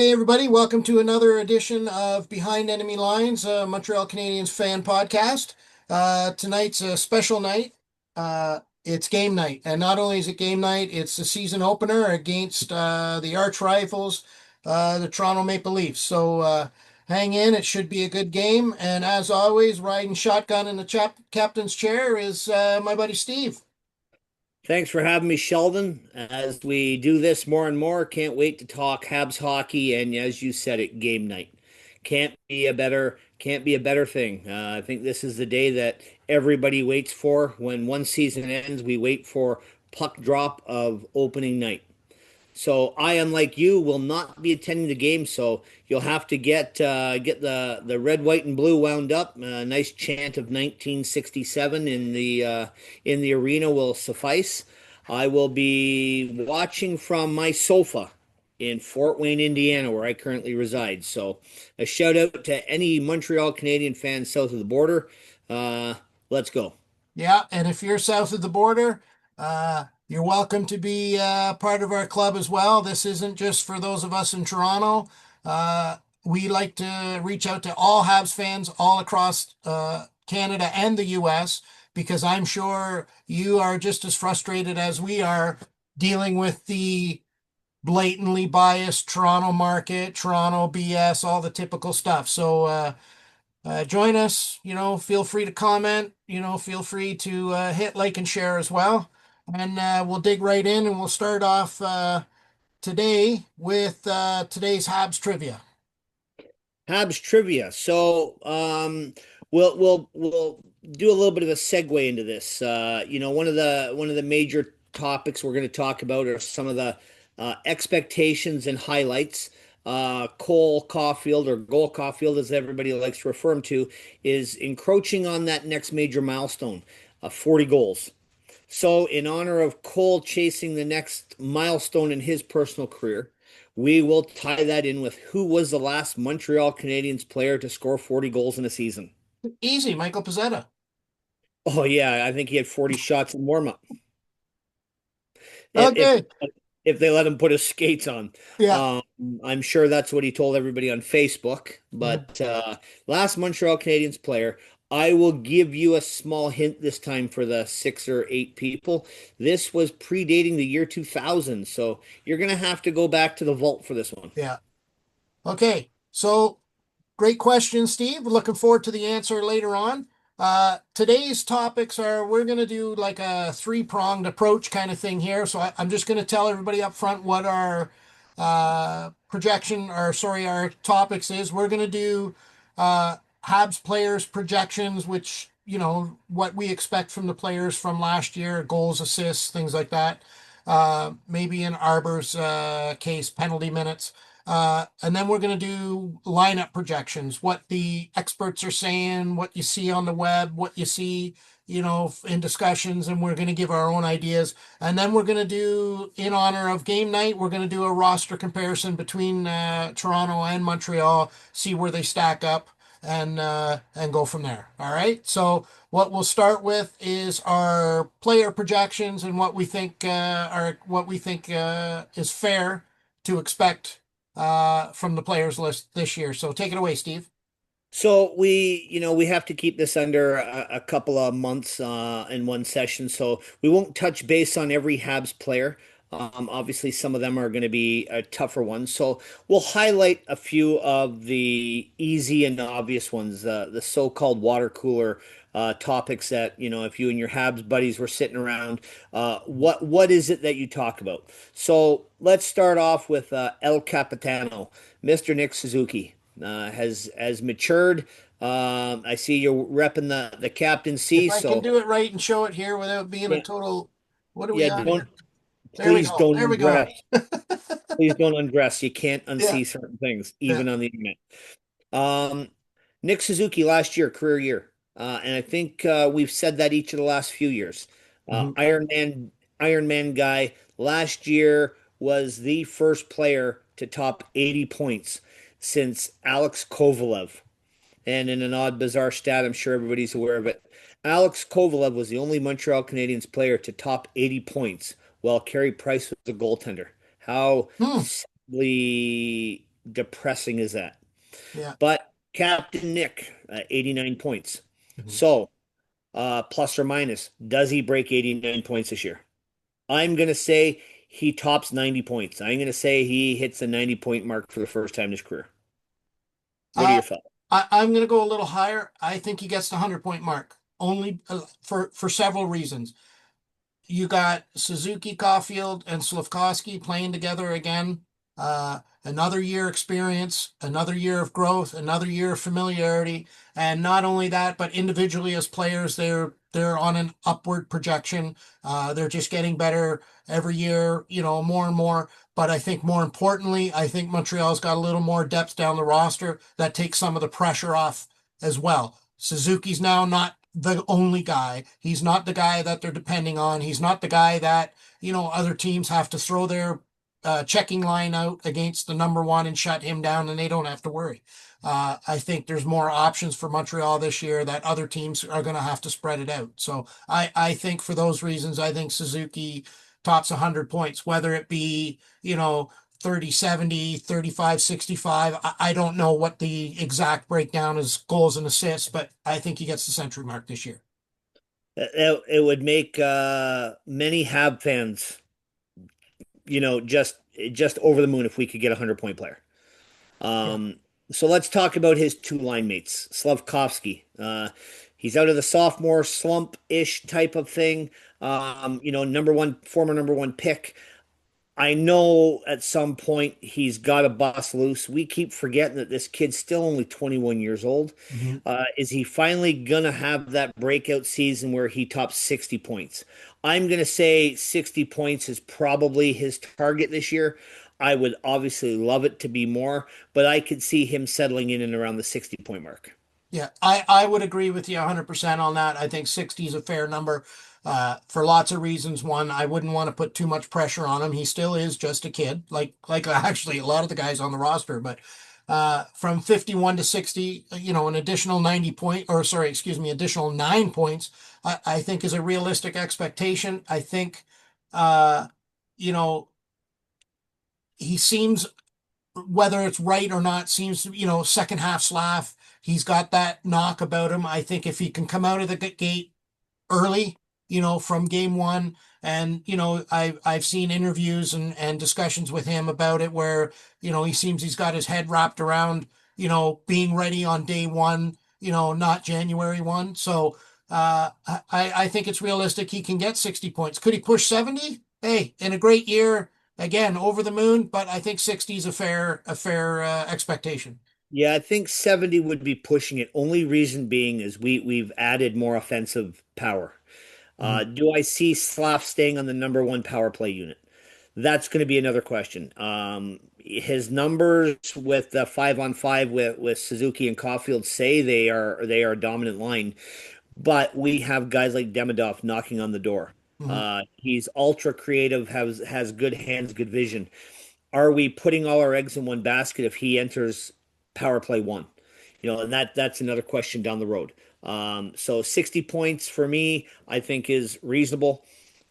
Hey, everybody, welcome to another edition of Behind Enemy Lines, Montreal Canadiens fan podcast. Tonight's a special night. It's game night. And not only is it game night, it's the season opener against the arch rivals, the Toronto Maple Leafs. So hang in, it should be a good game. And as always, riding shotgun in the captain's chair is my buddy Steve. Thanks for having me, Sheldon. As we do this more and more, can't wait to talk Habs hockey and, as you said it, game night. Can't be a better thing. I think this is the day that everybody waits for. When one season ends, we wait for puck drop of opening night. So I, unlike you, will not be attending the game. So you'll have to get the red, white, and blue wound up. A nice chant of 1967 in the arena will suffice. I will be watching from my sofa in Fort Wayne, Indiana, where I currently reside. So a shout out to any Montreal Canadian fans south of the border. Uh, let's go. Yeah, and if you're south of the border, you're welcome to be part of our club as well. This isn't just for those of us in Toronto. We like to reach out to all Habs fans all across Canada and the US because I'm sure you are just as frustrated as we are dealing with the blatantly biased Toronto market, Toronto BS, all the typical stuff. So, join us, feel free to comment, feel free to hit like and share as well. And we'll dig right in and we'll start off today with today's Habs trivia. Habs trivia. We'll do a little bit of a segue into this. One of the major topics we're going to talk about are some of the expectations and highlights. Cole Caulfield, or Goal Caulfield, as everybody likes to refer him to, is encroaching on that next major milestone, 40 goals. So, in honor of Cole chasing the next milestone in his personal career, we will tie that in with who was the last Montreal Canadiens player to score 40 goals in a season. Easy, Michael Pizzetta. Oh yeah, I think he had 40 shots in warm-up. If Okay. if they let him put his skates on. Yeah. Um, I'm sure that's what he told everybody on Facebook. Mhm. But last Montreal Canadiens player, I will give you a small hint this time for the six or eight people. This was predating the year 2000, so you're gonna have to go back to the vault for this one. Yeah. Okay. So great question, Steve. Looking forward to the answer later on. Today's topics are we're going to do like a three-pronged approach kind of thing here. So I'm just going to tell everybody up front what our projection, or sorry, our topics is. We're going to do Habs players projections, which, what we expect from the players from last year, goals, assists, things like that. Maybe in Arbor's case, penalty minutes. And then we're going to do lineup projections, what the experts are saying, what you see on the web, what you see, in discussions, and we're going to give our own ideas. And then we're going to do, in honor of game night, we're going to do a roster comparison between Toronto and Montreal, see where they stack up, and go from there. All right. So what we'll start with is our player projections and what we think is fair to expect from the players list this year. So take it away, Steve. So we have to keep this under a couple of months in one session. So we won't touch base on every Habs player. Obviously, some of them are going to be tougher ones. So we'll highlight a few of the easy and obvious ones, the so-called water cooler topics that, if you and your Habs buddies were sitting around, what is it that you talk about? So let's start off with El Capitano, Mr. Nick Suzuki has matured. I see you're repping the If captaincy, I can so do it right and show it here without being a yeah, total, what do we yeah. got Don't here? There we please go. don't There we go. undress. Please don't undress. You can't Yeah. unsee certain things, Yeah. even on the internet. Um, Nick Suzuki last year, career year, and I think we've said that each of the last few years. Mhm. Iron Man guy last year was the first player to top 80 points since Alex Kovalev. And in an odd, bizarre stat, I'm sure everybody's aware of it. Alex Kovalev was the only Montreal Canadiens player to top 80 points, while Carey Price was a goaltender. How Hmm. sadly depressing is that? Yeah. But Captain Nick, 89 points. Mhm. So, plus or minus, does he break 89 points this year? I'm going to say he tops 90 points. I'm going to say he hits the 90-point mark for the first time in his career. What are Uh, your thoughts? I'm going to go a little higher. I think he gets the 100-point mark only for several reasons. You got Suzuki, Caulfield, and Slavkovsky playing together again. Another year experience, another year of growth, another year of familiarity, and not only that, but individually as players, they're on an upward projection. They're just getting better every year, more and more. But I think more importantly, I think Montreal's got a little more depth down the roster that takes some of the pressure off as well. Suzuki's now not the only guy. He's not the guy that they're depending on. He's not the guy that, other teams have to throw their checking line out against the number one and shut him down, and they don't have to worry. I think there's more options for Montreal this year that other teams are going to have to spread it out. So I think for those reasons, I think Suzuki tops 100 points, whether it be, 30, 70, 35, 65. I don't know what the exact breakdown is goals and assists, but I think he gets the century mark this year. It would make many Hab fans, just over the moon if we could get a 100-point player. Yeah. Um, so let's talk about his two line mates, Slavkovsky. He's out of the sophomore slump-ish type of thing. Former number one pick. I know at some point he's got to bust loose. We keep forgetting that this kid's still only 21 years old. Mhm. Is he finally going to have that breakout season where he tops 60 points? I'm going to say 60 points is probably his target this year. I would obviously love it to be more, but I could see him settling in and around the 60-point mark. Yeah, I would agree with you 100% on that. I think 60 is a fair number for lots of reasons. One, I wouldn't want to put too much pressure on him. He still is just a kid, like actually a lot of the guys on the roster. But from 51 to 60, an additional 90 point, or sorry, excuse me, additional 9 points, I think is a realistic expectation. I think, uh, you know, he seems whether it's right or not, seems to, second half Slav. He's got that knock about him. I think if he can come out of the gate early, from game one. And, I've seen interviews and discussions with him about it where, he seems he's got his head wrapped around, being ready on day one, not January 1. So I think it's realistic he can get 60 points. Could he push 70? Hey, in a great year, again, over the moon, but I think 60 is a fair expectation. Yeah, I think 70 would be pushing it. Only reason being is we've added more offensive power. Mhm. Do I see Slav staying on the number one power play unit? That's going to be another question. His numbers with the 5-on-5 with Suzuki and Caulfield say they are a dominant line, but we have guys like Demidov knocking on the door. Mhm. He's ultra creative, has good hands, good vision. Are we putting all our eggs in one basket if he enters power play one? And that's another question down the road. So 60 points for me, I think is reasonable.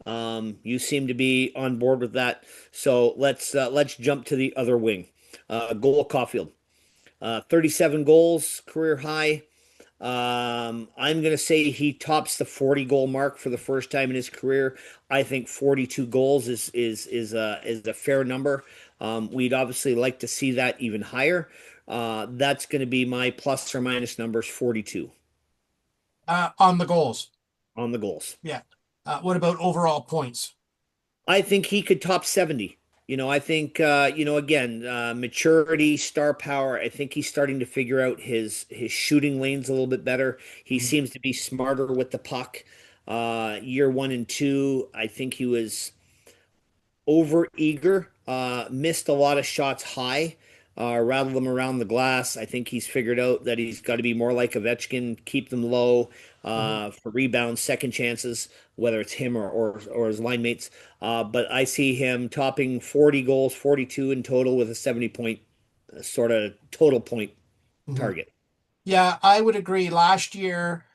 You seem to be on board with that. So let's jump to the other wing. Goal Caulfield, 37 goals, career high. I'm going to say he tops the 40 goal mark for the first time in his career. I think 42 goals is a fair number. We'd obviously like to see that even higher. That's going to be my plus or minus numbers 42 On the goals. on the goals. Yeah. What about overall points? I think he could top 70. I think again, maturity, star power. I think he's starting to figure out his shooting lanes a little bit better. He Mhm. seems to be smarter with the puck. Year one and two, I think he was over eager, missed a lot of shots high, rattled them around the glass. I think he's figured out that he's got to be more like Ovechkin, keep them low Mhm. for rebounds, second chances, whether it's him or his line mates. But I see him topping 40 goals, 42 in total with a 70-point sort of total point Mhm. target. Yeah, I would agree. Last year,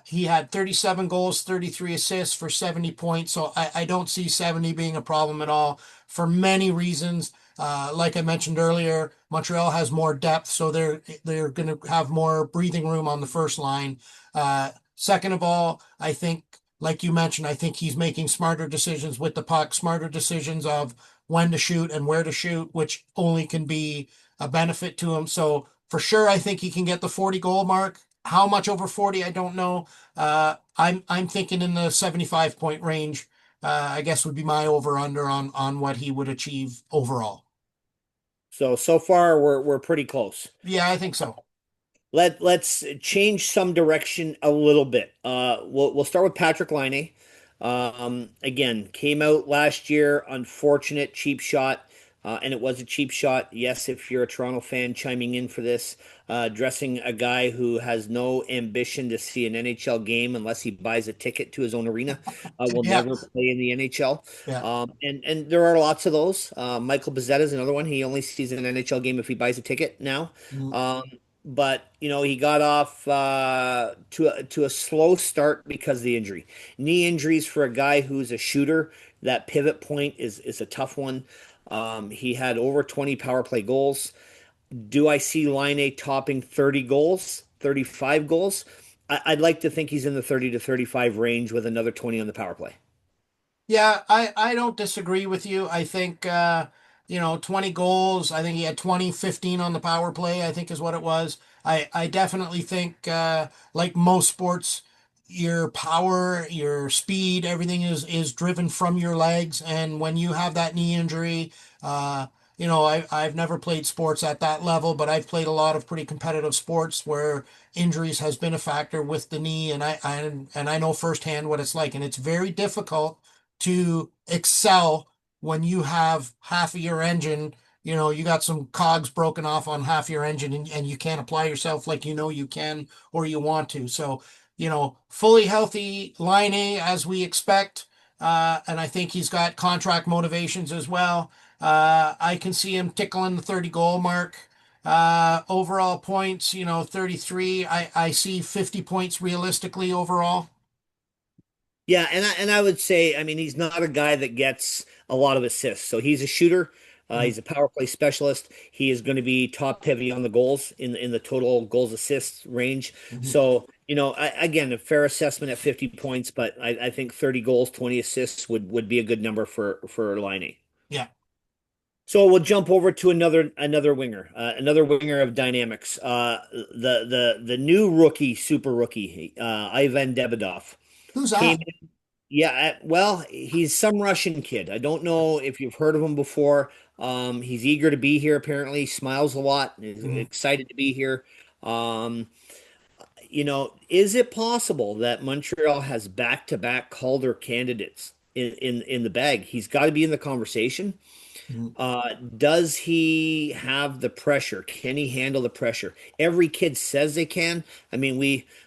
he had 37 goals, 33 assists for 70 points. So I don't see 70 being a problem at all for many reasons. Like I mentioned earlier, Montreal has more depth, so they're going to have more breathing room on the first line. Second of all, I think, like you mentioned, I think he's making smarter decisions with the puck, smarter decisions of when to shoot and where to shoot, which only can be a benefit to him. So for sure, I think he can get the 40 goal mark. How much over 40, I don't know. I'm thinking in the 75 point range. I guess would be my over under on what he would achieve overall. So far we're pretty close. Yeah, I think so. Let's change some direction a little bit. We'll start with Patrick Laine. Again, came out last year, unfortunate cheap shot, and it was a cheap shot. Yes, if you're a Toronto fan chiming in for this, dressing a guy who has no ambition to see an NHL game unless he buys a ticket to his own arena, will Yeah, never play in the NHL. yeah. And there are lots of those. Michael Bezzetta is another one. He only sees an NHL game if he buys a ticket now. Mm. But he got off to a slow start because of the injury. Knee injuries for a guy who's a shooter, that pivot point is a tough one. He had over 20 power play goals. Do I see Line topping 30 goals, 35 goals? I'd like to think he's in the 30 to 35 range with another 20 on the power play. Yeah, I don't disagree with you. I think 20 goals. I think he had 20, 15 on the power play, I think is what it was. I definitely think like most sports, your power, your speed, everything is driven from your legs. And when you have that knee injury, I've never played sports at that level, but I've played a lot of pretty competitive sports where injuries has been a factor with the knee, and I know firsthand what it's like, and it's very difficult to excel when you have half of your engine, you got some cogs broken off on half your engine, and you can't apply yourself like you can or you want to. So, fully healthy Line A as we expect. And I think he's got contract motivations as well. I can see him tickling the 30 goal mark. Overall points, 33. I see 50 points realistically overall. Yeah, and I would say, I mean, he's not a guy that gets a lot of assists. So he's a shooter. Mhm. He's a power play specialist. He is going to be top heavy on the goals in the total goals assists range. Mhm. So, again, a fair assessment at 50 points, but I think 30 goals, 20 assists would be a good number for Liney. Yeah. So we'll jump over to another winger of dynamics. The new rookie, super rookie, Ivan Debedov Who's came. that? Yeah, well, he's some Russian kid. I don't know if you've heard of him before. He's eager to be here, apparently. Smiles a lot, is Mhm. excited to be here. Um, is it possible that Montreal has back-to-back Calder candidates in the bag? He's got to be in the conversation. Mhm. Does he have the pressure? Can he handle the pressure? Every kid says they can. I mean,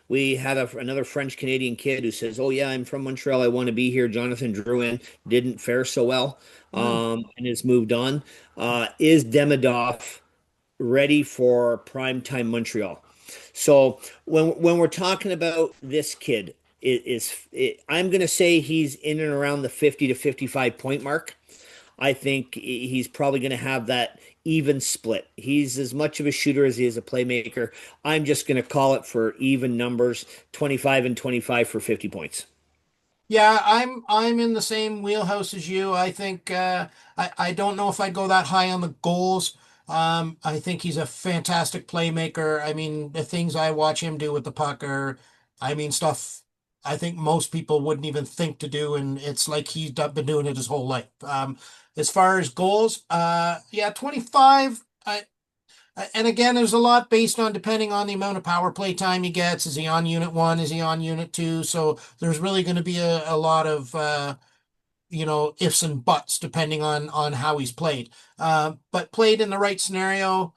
we had another French Canadian kid who says, "Oh yeah, I'm from Montreal. I want to be here." Jonathan Drouin didn't fare so well, Mm. and has moved on. Is Demidov ready for primetime Montreal? So when we're talking about this kid, I'm going to say he's in and around the 50 to 55 point mark. I think he's probably going to have that even split. He's as much of a shooter as he is a playmaker. I'm just going to call it for even numbers, 25 and 25 for 50 points. Yeah, I'm in the same wheelhouse as you. I think I don't know if I'd go that high on the goals. I think he's a fantastic playmaker. I mean, the things I watch him do with the puck are, I mean, stuff I think most people wouldn't even think to do, and it's like been doing it his whole life. As far as goals, yeah, 25. And again, there's a lot based on depending on the amount of power play time he gets. Is he on unit one? Is he on unit two? So there's really going to be a lot of ifs and buts depending on how he's played. But played in the right scenario,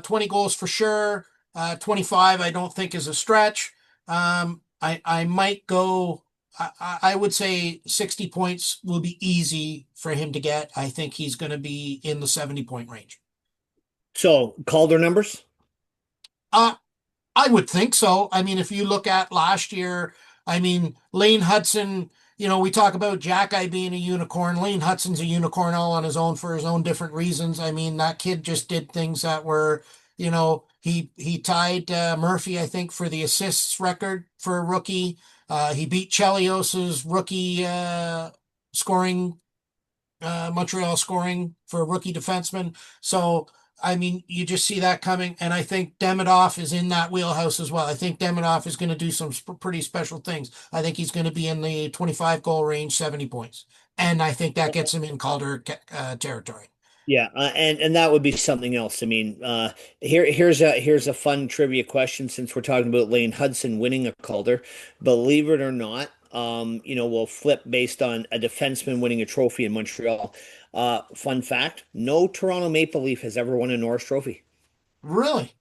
20 goals for sure. 25, I don't think is a stretch. I might go. I would say 60 points will be easy for him to get. I think he's going to be in the 70 point range. So Calder numbers. Uh, I would think so. I mean, if you look at last year, I mean, Lane Hudson, we talk about Jackeye being a unicorn. Lane Hutson's a unicorn all on his own for his own different reasons. I mean, that kid just did things that were, he tied Murphy, I think, for the assists record for a rookie. He beat Chelios's rookie scoring Montreal scoring for a rookie defenseman. So, I mean, you just see that coming. And I think Demidov is in that wheelhouse as well. I think Demidov is going to do some pretty special things. I think he's going to be in the 25 goal range, 70 points. And I think that gets him in Calder territory. Yeah, and that would be something else. I mean, here's a fun trivia question since we're talking about Lane Hudson winning a Calder. Believe it or not, we'll flip based on a defenseman winning a trophy in Montreal. Fun fact: no Toronto Maple Leaf has ever won a Norris Trophy. Really?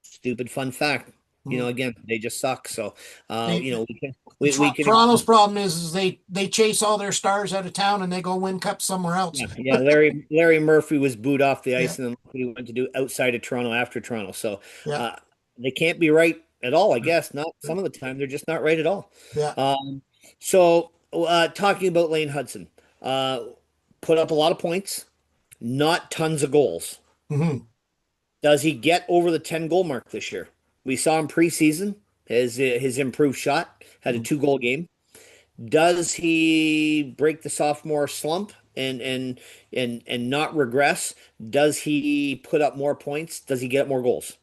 Stupid fun fact. Hmm. Again, they just suck. So, They, we can. Toronto's problem is they chase all their stars out of town and they go win cups somewhere else. Yeah. Larry Murphy was booed off the Yeah, ice, and then look what he went to do outside of Toronto after Toronto. So yeah, uh, they can't be right at all, I guess. Not some of the time, they're just not right at all. yeah. Talking about Lane Hudson, uh, put up a lot of points, not tons of goals. Hmm. Does he get over the 10 goal mark this year? We saw him preseason, his improved shot, had a 2 goal game. Does he break the sophomore slump and not regress? Does he put up more points? Does he get up more goals?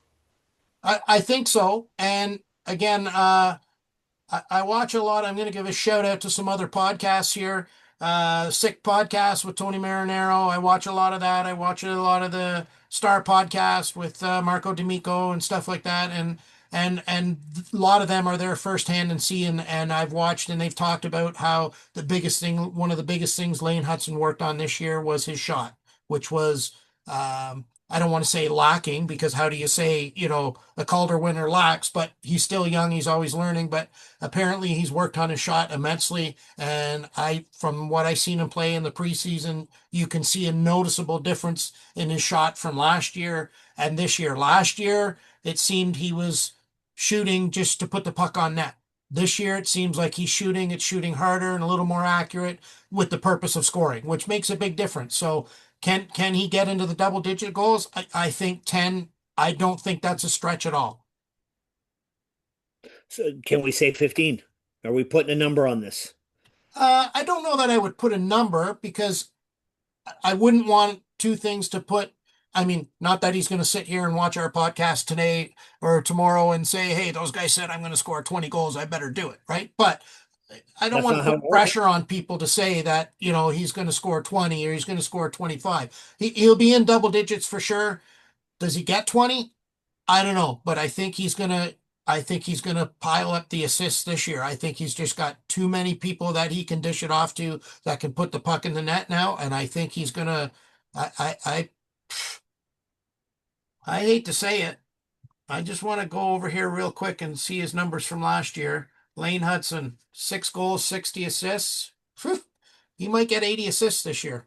I think so. And again, I watch a lot. I'm going to give a shout out to some other podcasts here. Sick Podcast with Tony Marinaro. I watch a lot of that. I watch a lot of the Star Podcast with Marco D'Amico and stuff like that. And a lot of them are there firsthand and seeing. And I've watched and they've talked about how one of the biggest things Lane Hudson worked on this year was his shot, which was I don't want to say lacking because how do you say, a Calder winner lacks, but he's still young, he's always learning, but apparently he's worked on his shot immensely. And from what I've seen him play in the preseason, you can see a noticeable difference in his shot from last year and this year. Last year, it seemed he was shooting just to put the puck on net. This year, it seems like it's shooting harder and a little more accurate with the purpose of scoring, which makes a big difference. So can he get into the double digit goals? I think 10. I don't think that's a stretch at all. So can we say 15? Are we putting a number on this? I don't know that I would put a number because I wouldn't want two things to put. I mean, not that he's going to sit here and watch our podcast today or tomorrow and say, hey, those guys said I'm going to score 20 goals. I better do it. Right. But I don't That's want to not how it put works. pressure on people to say that, he's going to score 20 or he's going to score 25. He'll be in double digits for sure. Does he get 20? I don't know, but I think he's gonna pile up the assists this year. I think he's just got too many people that he can dish it off to that can put the puck in the net now, and I think he's gonna. I hate to say it. I just want to go over here real quick and see his numbers from last year. Lane Hudson, 6 goals, 60 assists. Phew, he might get 80 assists this year.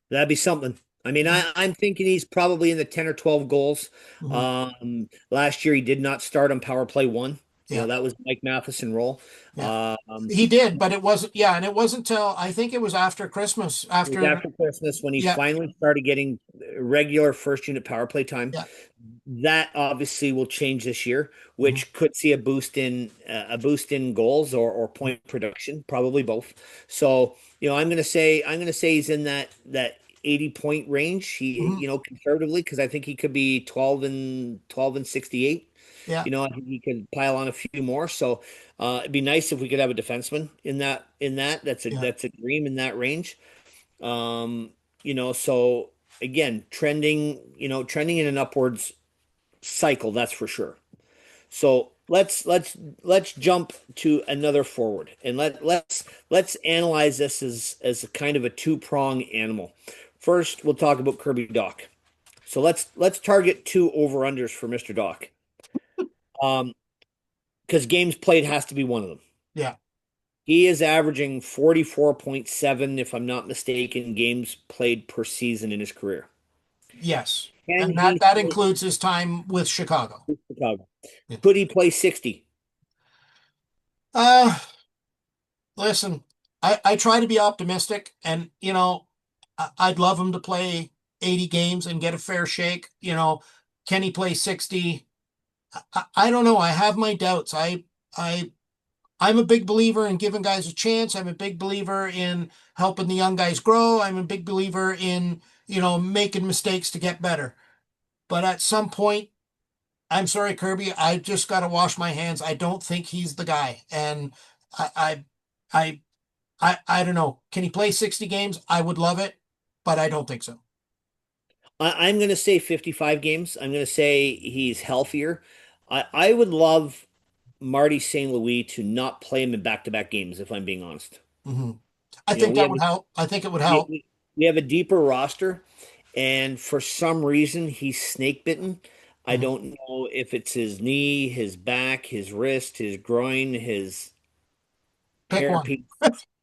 That'd be something. I mean, Mhm, I'm thinking he's probably in the 10 or 12 goals. mhm. Last year he did not start on power play one. Yeah, That was Mike Matheson role. yeah. Um, He did, but it wasn't, yeah, and it wasn't till I think it was after Christmas, it was after, after Christmas when he yeah, finally started getting regular first unit power play time. yeah. That obviously will change this year, Mhm. which could see a boost in goals or point production, probably both. So, I'm gonna say he's in that 80 point range. He, Mhm. conservatively, because I think he could be 12 and 68. Yeah, I think he could pile on a few more. So it'd be nice if we could have a defenseman in that. That's a yeah, that's a dream in that range. Um, so again, trending in an upwards cycle, that's for sure. So let's jump to another forward and let's analyze this as a kind of a two-prong animal. First, we'll talk about Kirby Doc. So let's target two over-unders for Mr. Doc. Um, because games played has to be one of them. yeah, He is averaging 44.7, if I'm not mistaken, games played per season in his career. yes. Can And that he that play includes his time with Chicago. Chicago? Yeah. Could he play 60? Uh, listen, I try to be optimistic, and I'd love him to play 80 games and get a fair shake. Can he play 60? I don't know. I have my doubts. I I'm a big believer in giving guys a chance. I'm a big believer in helping the young guys grow. I'm a big believer in, making mistakes to get better. But at some point, I'm sorry, Kirby, I just got to wash my hands. I don't think he's the guy. And I, I, I don't know. Can he play 60 games? I would love it, but I don't think so. I'm going to say 55 games. I'm going to say he's healthier. I would love Marty St. Louis to not play him in back-to-back games, if I'm being honest. Mhm. I You know, think that would help. I think it would we, help. we we have a deeper roster, and for some reason he's snake bitten. I Mhm. don't know if it's his knee, his back, his wrist, his groin, his Pick one. hairpiece.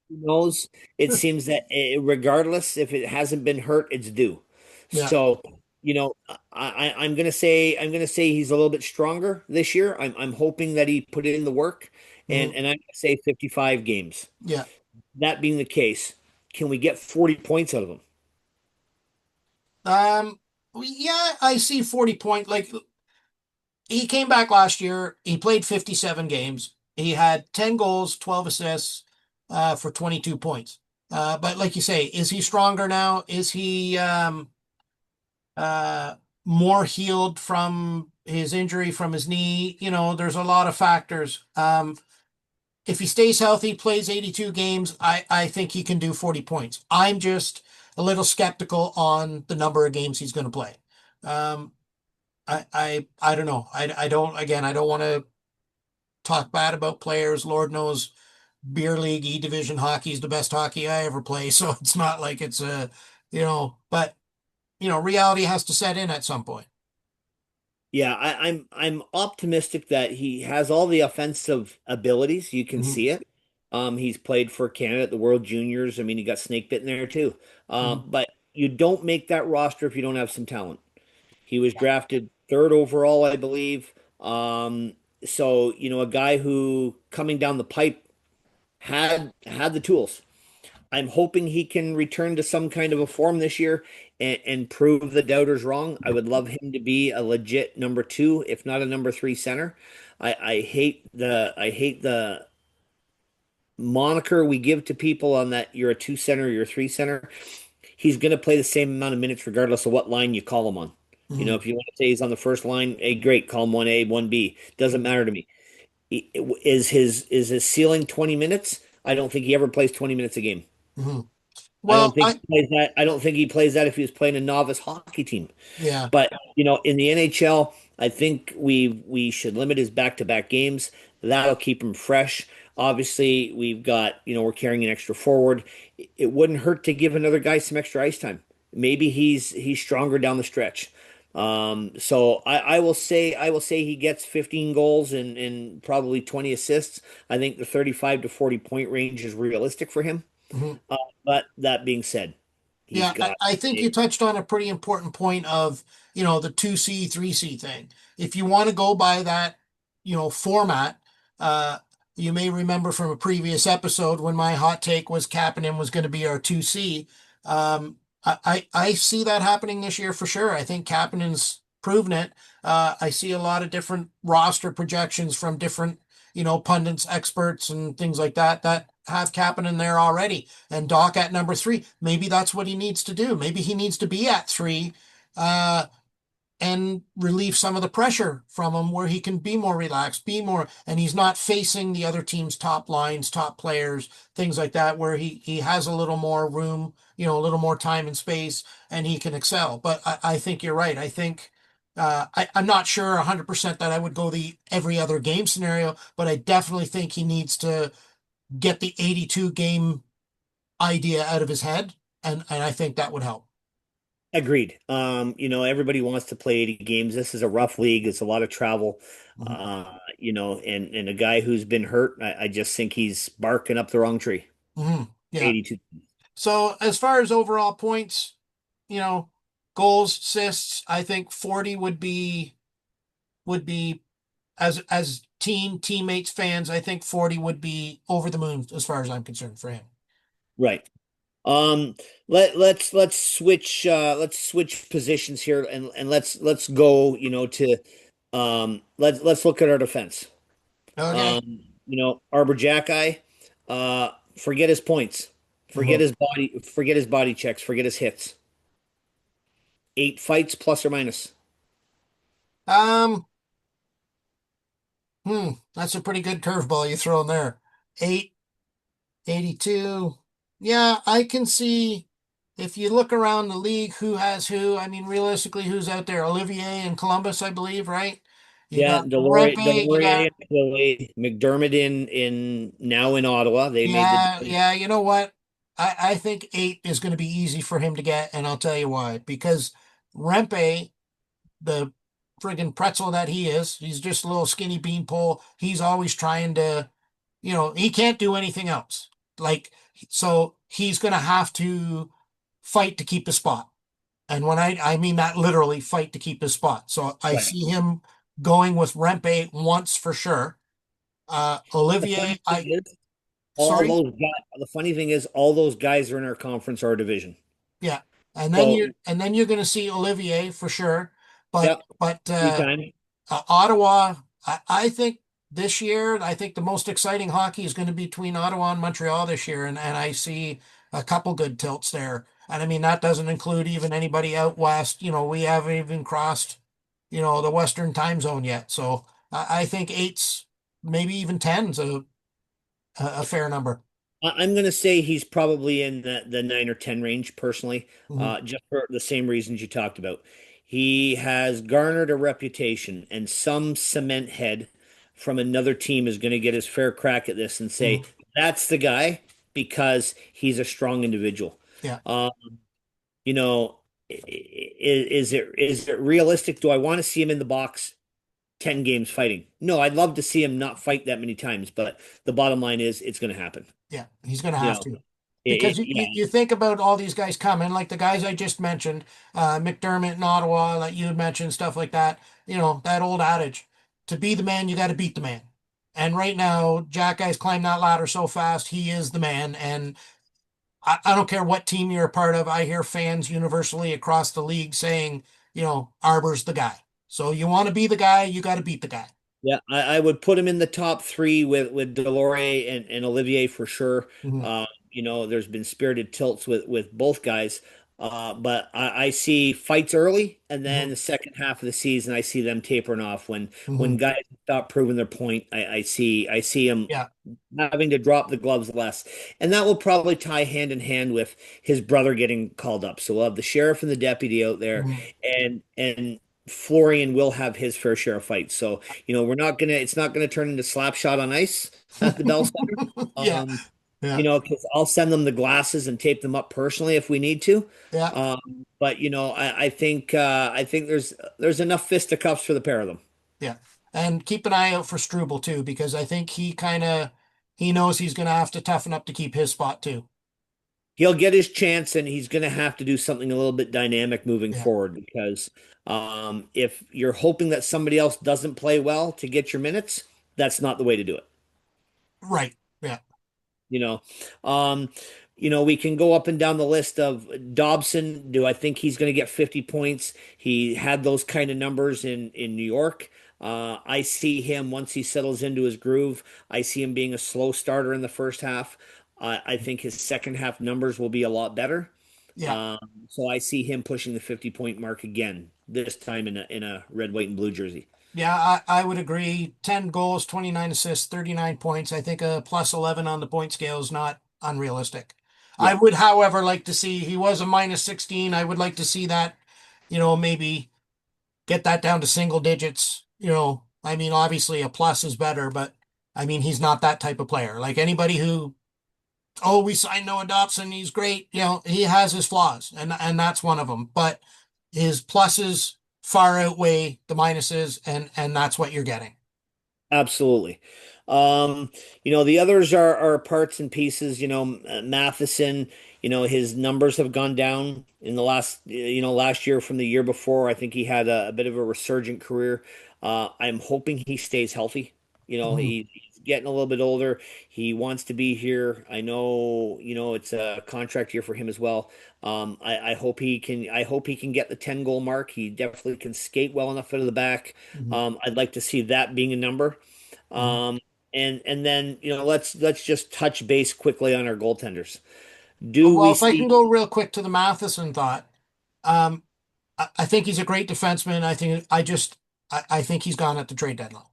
Who knows? It seems that regardless if it hasn't been hurt, it's due. Yeah. So, I'm gonna say he's a little bit stronger this year. I'm hoping that he put in the work, and Mhm. and I'm gonna say 55 games. Yeah. That being the case, can we get 40 points out of him? Um, yeah, I see 40 point. Like, he came back last year. He played 57 games. He had 10 goals, 12 assists, for 22 points. But like you say, is he stronger now? Is he uh, more healed from his injury from his knee? There's a lot of factors. If he stays healthy, plays 82 games, I think he can do 40 points. I'm just a little skeptical on the number of games he's going to play. Um, I don't know. I don't want to talk bad about players. Lord knows beer league E division hockey is the best hockey I ever play. So it's not like it's but reality has to set in at some point. Yeah, I'm optimistic that he has all the offensive abilities. You can Mhm, see it. He's played for Canada at the World Juniors. I mean, he got snake bitten there too. mhm. But you don't make that roster if you don't have some talent. He was drafted third overall, I believe. So a guy who coming down the pipe had the tools. I'm hoping he can return to some kind of a form this year and prove the doubters wrong. I would love him to be a legit number two, if not a number three center. I hate the moniker we give to people on that you're a two center, you're a three center. He's going to play the same amount of minutes regardless of what line you call him on. Mhm, If you want to say he's on the first line, hey, great, call him 1A, 1B. Doesn't mhm, matter to me. Is his ceiling 20 minutes? I don't think he ever plays 20 minutes a game. mhm. I don't Well, think he plays that. I don't think he plays that if he was playing a novice hockey team. yeah. But in the NHL, I think we should limit his back-to-back games. That'll keep him fresh. Obviously, we're carrying an extra forward. It wouldn't hurt to give another guy some extra ice time. Maybe he's stronger down the stretch. So I will say he gets 15 goals and probably 20 assists. I think the 35 to 40 point range is realistic for him. Mhm. But that being said, he's Yeah, I, got I think you touched on a pretty important point of, the 2C, 3C thing. If you want to go by that, format, uh, you may remember from a previous episode when my hot take was Kapanen was going to be our 2C. I see that happening this year for sure. I think Kapanen's proven it. I see a lot of different roster projections from different, pundits, experts, and things like that have Kapanen there already and Doc at number three. Maybe that's what he needs to do. Maybe he needs to be at three, uh, and relieve some of the pressure from him where he can be more relaxed, and he's not facing the other team's top lines, top players, things like that, where he has a little more room, a little more time and space, and he can excel. But I think you're right. I think. I'm not sure 100% that I would go the every other game scenario, but I definitely think he needs to get the 82 game idea out of his head, and I think that would help. agreed. Everybody wants to play 80 games. This is a rough league. It's a lot of travel. Mhm. And a guy who's been hurt, I just think he's barking up the wrong tree. Yeah. 82. So as far as overall points, you know, goals, assists, I think 40 would be as teammates, fans, I think 40 would be over the moon as far as I'm concerned for him. Right. Um, let's switch positions here and let's go, to let's look at our defense. Okay. Arbor Jacki, forget his points. Mhm. Forget his body checks, forget his hits. 8 fights plus or minus. Um, that's a pretty good curveball you throw in there. 882. Yeah, I can see if you look around the league who has who. I mean, realistically, who's out there? Olivier in Columbus, I believe, right? You Yeah, got Rempe, you got Delorier, Chloe, McDermott in now in Ottawa. They made the yeah, yeah, you know what? I think 8 is going to be easy for him to get, and I'll tell you why. Because Rempe, the friggin' pretzel that he is, he's just a little skinny beanpole. He's always trying to, he can't do anything else. Like, so he's going to have to fight to keep the spot. And when I mean that literally fight to keep his spot. So I right. see him going with Rempe once for sure. The Olivier, funny thing is, sorry. the funny thing is, all those guys are in our conference or division. Yeah. So, And then you're going to see Olivier for sure. But yeah, but anytime. Ottawa, I think this year, I think the most exciting hockey is going to be between Ottawa and Montreal this year, and I see a couple good tilts there. And I mean that doesn't include even anybody out west. We haven't even crossed, the Western time zone yet. So I think eight's, maybe even ten's a fair number. I'm going to say he's probably in the 9 or 10 range personally, Hmm. just for the same reasons you talked about. He has garnered a reputation, and some cement head from another team is going to get his fair crack at this and say, Hmm. that's the guy because he's a strong individual. Yeah. Uh, you know, is it realistic? Do I want to see him in the box 10 games fighting? No, I'd love to see him not fight that many times, but the bottom line is it's going to happen. Yeah, he's going to You have know, to. Because you yeah, think about all these guys coming, like the guys I just mentioned, McDermott in Ottawa, like you had mentioned, stuff like that. That old adage, to be the man, you got to beat the man. And right now, Jack Guy's climbed that ladder so fast, he is the man. And I don't care what team you're a part of. I hear fans universally across the league saying, Arbor's the guy. So you want to be the guy, you got to beat the guy. yeah. I would put him in the top three with Delorier and Olivier for sure. Hmm. There's been spirited tilts with both guys. But I see fights early, and then Hmm. the second half of the season, I see them tapering off when Hmm. guys stop proving their point. I see them Yeah. having to drop the gloves less, and that will probably tie hand in hand with his brother getting called up. So we'll have the sheriff and the deputy out there, Hmm. and Florian will have his fair share of fights. So it's not gonna turn into slap shot on ice at the Bell Center. Yeah. Um, Yeah. because I'll send them the glasses and tape them up personally if we need to. Yeah. But I think there's enough fisticuffs for the pair of them. Yeah. And keep an eye out for Struble too, because I think he knows he's gonna have to toughen up to keep his spot too. He'll get his chance, and he's going to have to do something a little bit dynamic moving Yeah. forward because if you're hoping that somebody else doesn't play well to get your minutes, that's not the way to do it. Right. Yeah. You know, um, we can go up and down the list of Dobson. Do I think he's going to get 50 points? He had those kind of numbers in New York. I see him once he settles into his groove. I see him being a slow starter in the first half. I think his second half numbers will be a lot better. Yeah. Um, so I see him pushing the 50-point mark again, this time in a red, white, and blue jersey. Yeah, I would agree. 10 goals, 29 assists, 39 points. I think a plus 11 on the point scale is not unrealistic. I Yeah, would, however, like to see he was a minus 16. I would like to see that, maybe get that down to single digits. I mean, obviously a plus is better, but I mean, he's not that type of player. Like anybody who, oh, we signed Noah Dobson, he's great. He has his flaws, and that's one of them. But his pluses far outweigh the minuses, and that's what you're getting. absolutely. Um, the others are parts and pieces. Matheson, his numbers have gone down in the last year from the year before. I think he had a bit of a resurgent career. I'm hoping he stays healthy. Mhm. He's getting a little bit older. He wants to be here. I know, it's a contract year for him as well. I hope he can. I hope he can get the 10 goal mark. He definitely can skate well enough out of the back. Mhm. I'd like to see that being a number. Mhm. Um, and then let's just touch base quickly on our goaltenders. Do Well, we if I can see? go real quick to the Matheson thought, um, I think he's a great defenseman. I think he's gone at the trade deadline.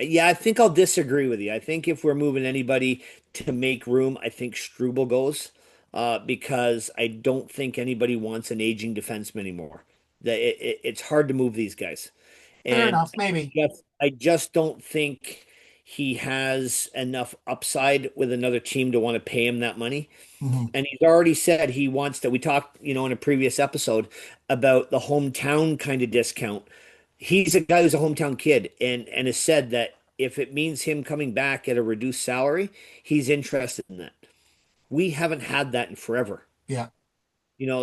Yeah, I think I'll disagree with you. I think if we're moving anybody to make room, I think Struble goes, because I don't think anybody wants an aging defenseman anymore. It's hard to move these guys, Fair and enough, maybe. I just don't think he has enough upside with another team to want to pay him that money. Mhm. And he's already said he wants to. We talked, in a previous episode about the hometown kind of discount. He's a guy who's a hometown kid and has said that if it means him coming back at a reduced salary, he's interested in that. We haven't had that in forever. Yeah.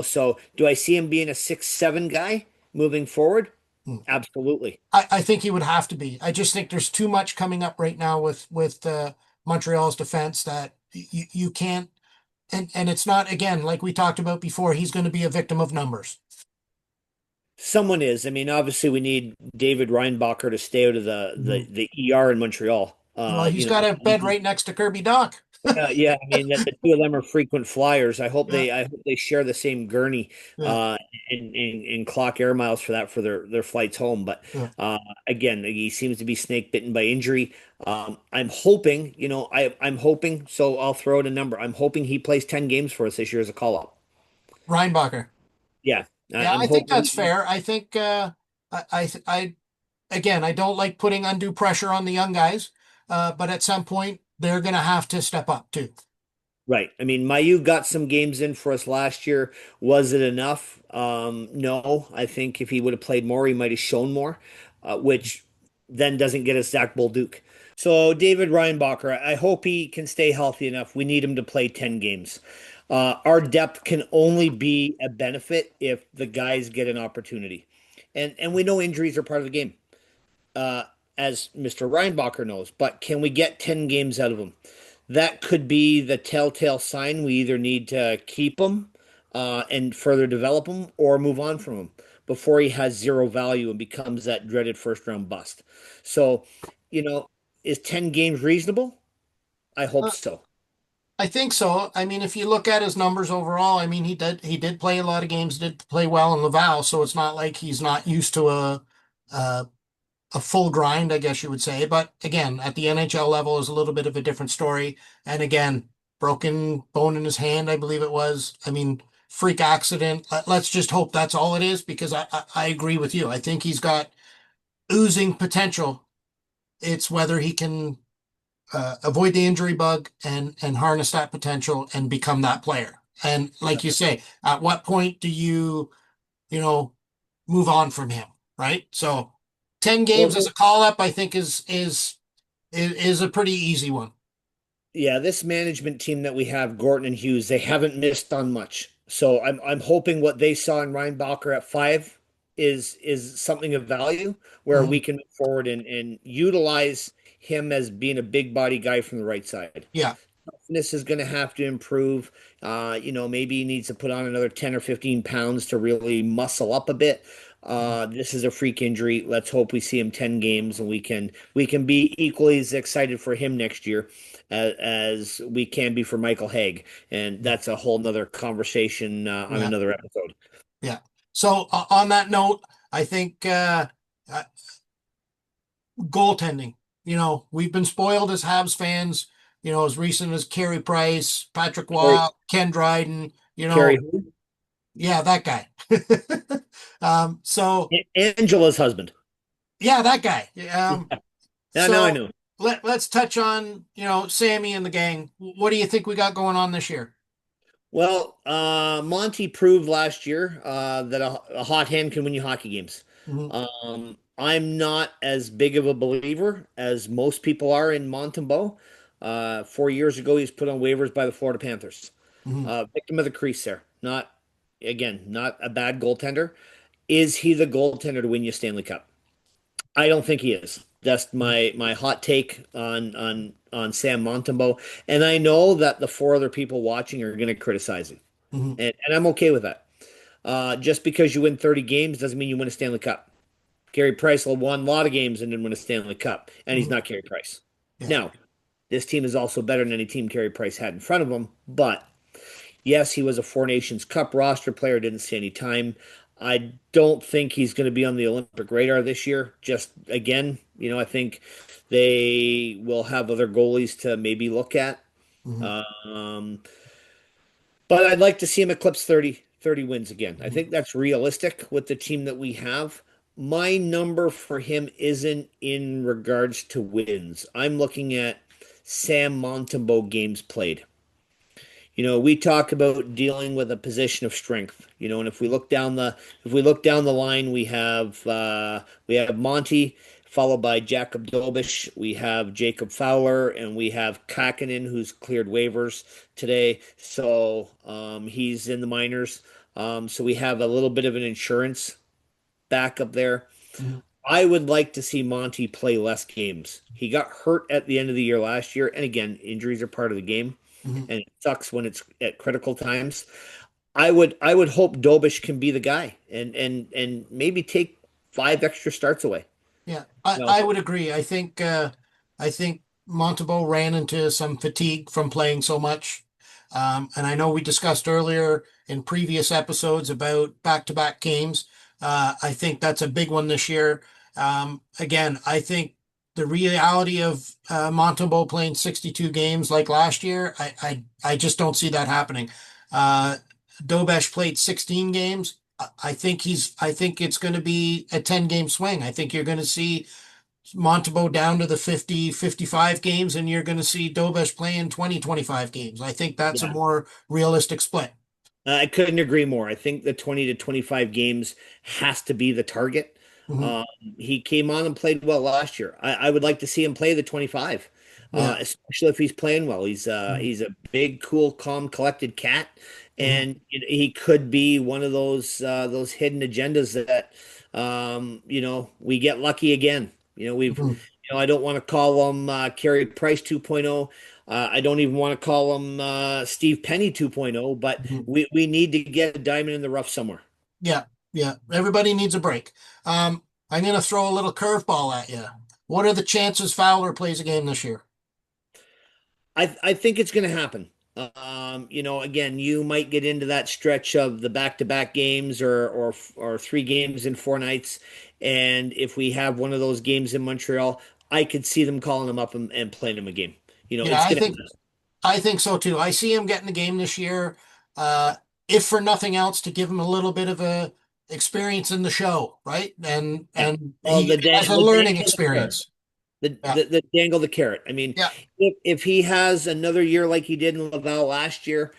So do I see him being a 6-7 guy moving forward? Mm. Absolutely. I think he would have to be. I just think there's too much coming up right now with Montreal's defense that you can't. And it's not, again, like we talked about before. He's going to be a victim of numbers. Someone is. I mean, obviously we need David Reinbacher to stay out of Mhm. the ER in Montreal. Well, he's got a bed right next to Kirby Doc. Yeah, I mean that the two of them are frequent flyers. Yeah, I hope they share the same gurney yeah, uh and clock air miles for that for their flights home. But yeah. again, he seems to be snake bitten by injury. I'm hoping, I'm hoping, so I'll throw out a number. I'm hoping he plays 10 games for us this year as a call up. Reinbacher. Yeah. Yeah, I'm I think hoping that's fair. I think again, I don't like putting undue pressure on the young guys, but at some point they're going to have to step up too. Right. I mean, Mayu got some games in for us last year. Was it enough? No. I think if he would have played more, he might have shown more, which then doesn't get us Zach Bolduc. So David Reinbacher, I hope he can stay healthy enough. We need him to play 10 games. Our depth can only be a benefit if the guys get an opportunity. And we know injuries are part of the game, uh, as Mr. Reinbacher knows. But can we get 10 games out of him? That could be the telltale sign we either need to keep him and further develop him or move on from him before he has zero value and becomes that dreaded first round bust. So, you know, is 10 games reasonable? I hope Uh, so. I think so. I mean, if you look at his numbers overall, I mean, he did play a lot of games, did play well in Laval, so it's not like he's not used to a a full grind, I guess you would say. But again, at the NHL level is a little bit of a different story. And again, broken bone in his hand, I believe it was. I mean, freak accident. Let's just hope that's all it is because I agree with you. I think he's got oozing potential. It's whether he can avoid the injury bug and harness that potential and become that player. And like you say, at what point do you know, move on from him, right? So 10 Well, games as a call up, I think is a pretty easy one. yeah, this management team that we have, Gorton and Hughes, they haven't missed on much. So I'm hoping what they saw in Reinbacher at 5 is something of value where Mhm. we can move forward and utilize him as being a big body guy from the right side. Yeah. Toughness is going to have to improve. Maybe he needs to put on another 10 or 15 pounds to really muscle up a bit. This is a freak injury. Let's hope we see him 10 games and we can be equally as excited for him next year as we can be for Michael Haig. And Yeah. that's a whole nother conversation on Yeah. another episode. Yeah. So on that note, I think uh, goaltending, we've been spoiled as Habs fans, as recent as Carey Price, Patrick Waugh, Carrie, Ken Dryden, Carrie who? yeah, that guy. So Angela's husband. yeah, that guy. Yeah, now I So know. let's touch on, Sammy and the gang. What do you think we got going on this year? Well, Monty proved last year that a hot hand can win you hockey games. Hmm. I'm not as big of a believer as most people are in Montembeault. 4 years ago, he was put on waivers by the Florida Panthers. Hmm. Victim of the crease there. Not, again, not a bad goaltender. Is he the goaltender to win you a Stanley Cup? I don't think he is. That's my hot take on Sam Montembeault. And I know that the four other people watching are going to criticize him, Hmm. and I'm okay with that. Just because you win 30 games doesn't mean you win a Stanley Cup. Carey Price won a lot of games and didn't win a Stanley Cup, and he's Hmm. not Carey Price. Yeah. Now, this team is also better than any team Carey Price had in front of him, but yes, he was a Four Nations Cup roster player, didn't see any time. I don't think he's going to be on the Olympic radar this year. Just again, I think they will have other goalies to maybe look at. Hmm. Um, but I'd like to see him eclipse 30 wins again. I Hmm. think that's realistic with the team that we have. My number for him isn't in regards to wins. I'm looking at Sam Montembeault games played. We talk about dealing with a position of strength. And if we look down the line, we have Monty, followed by Jakob Dobish, we have Jacob Fowler, and we have Kakinen, who's cleared waivers today. So he's in the minors. So we have a little bit of an insurance backup there. Hmm. I would like to see Monty play less games. He got hurt at the end of the year last year, and again, injuries are part of the game, Hmm. and it sucks when it's at critical times. I would hope Dobish can be the guy and maybe take 5 extra starts away. Yeah, You know, I would agree. I think Montembeault ran into some fatigue from playing so much. And I know we discussed earlier in previous episodes about back-to-back games. I think that's a big one this year. Again, I think the reality of Montembeault playing 62 games like last year, I just don't see that happening. Uh, Dobesh played 16 games. I think it's going to be a 10 game swing. I think you're going to see Montembeault down to the 50, 55 games, and you're going to see Dobesh playing 20, 25 games. I think that's a yeah, more realistic split. I couldn't agree more. I think the 20 to 25 games has to be the target. Hmm. Um, he came on and played well last year. I would like to see him play the 25, Yeah. especially if he's playing well. He's uh, Hmm. he's a big, cool, calm, collected cat, Hmm. and he could be one of those hidden agendas that we get lucky again. Hmm. I don't want to call him Carey Price 2.0. I don't even want to call him Steve Penny 2.0, but Hmm. we need to get a diamond in the rough somewhere. Yeah. Yeah. Everybody needs a break. I'm going to throw a little curveball at you. What are the chances Fowler plays a game this year? I think it's going to happen. Again, you might get into that stretch of the back-to-back games or 3 games in 4 nights, and if we have one of those games in Montreal, I could see them calling him up and playing him a game. Yeah, It's going to happen. I think so too. I see him getting the game this year, uh, if for nothing else, to give him a little bit of a experience in the show, right? Yeah. And Oh, he has a the learning dangle the carrot. experience. Yeah, The dangle the carrot. I mean, yeah. if he has another year like he did in Laval last year,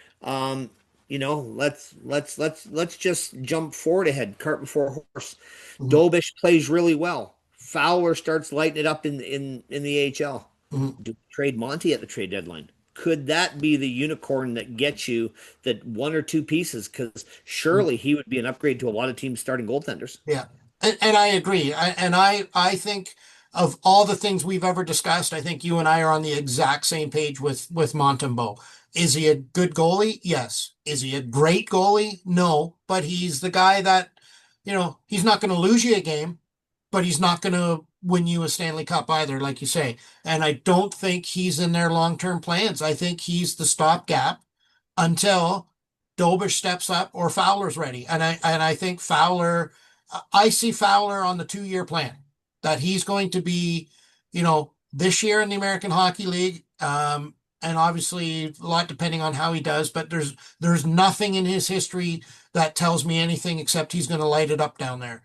let's just jump forward ahead, cart before horse. Mhm. Dobish plays really well. Fowler starts lighting it up in the AHL. Mhm. Do we trade Monty at the trade deadline? Could that be the unicorn that gets you that one or two pieces? Because Mhm. surely he would be an upgrade to a lot of teams starting goaltenders. Yeah, and I agree. I think of all the things we've ever discussed, I think you and I are on the exact same page with Montembeault. Is he a good goalie? Yes. Is he a great goalie? No. But he's the guy that, he's not going to lose you a game, but he's not going to win you a Stanley Cup either, like you say. And I don't think he's in their long-term plans. I think he's the stopgap until Dober steps up or Fowler's ready. And I think I see Fowler on the 2 year plan that he's going to be, this year in the American Hockey League. And obviously a lot depending on how he does, but there's nothing in his history that tells me anything except he's going to light it up down there.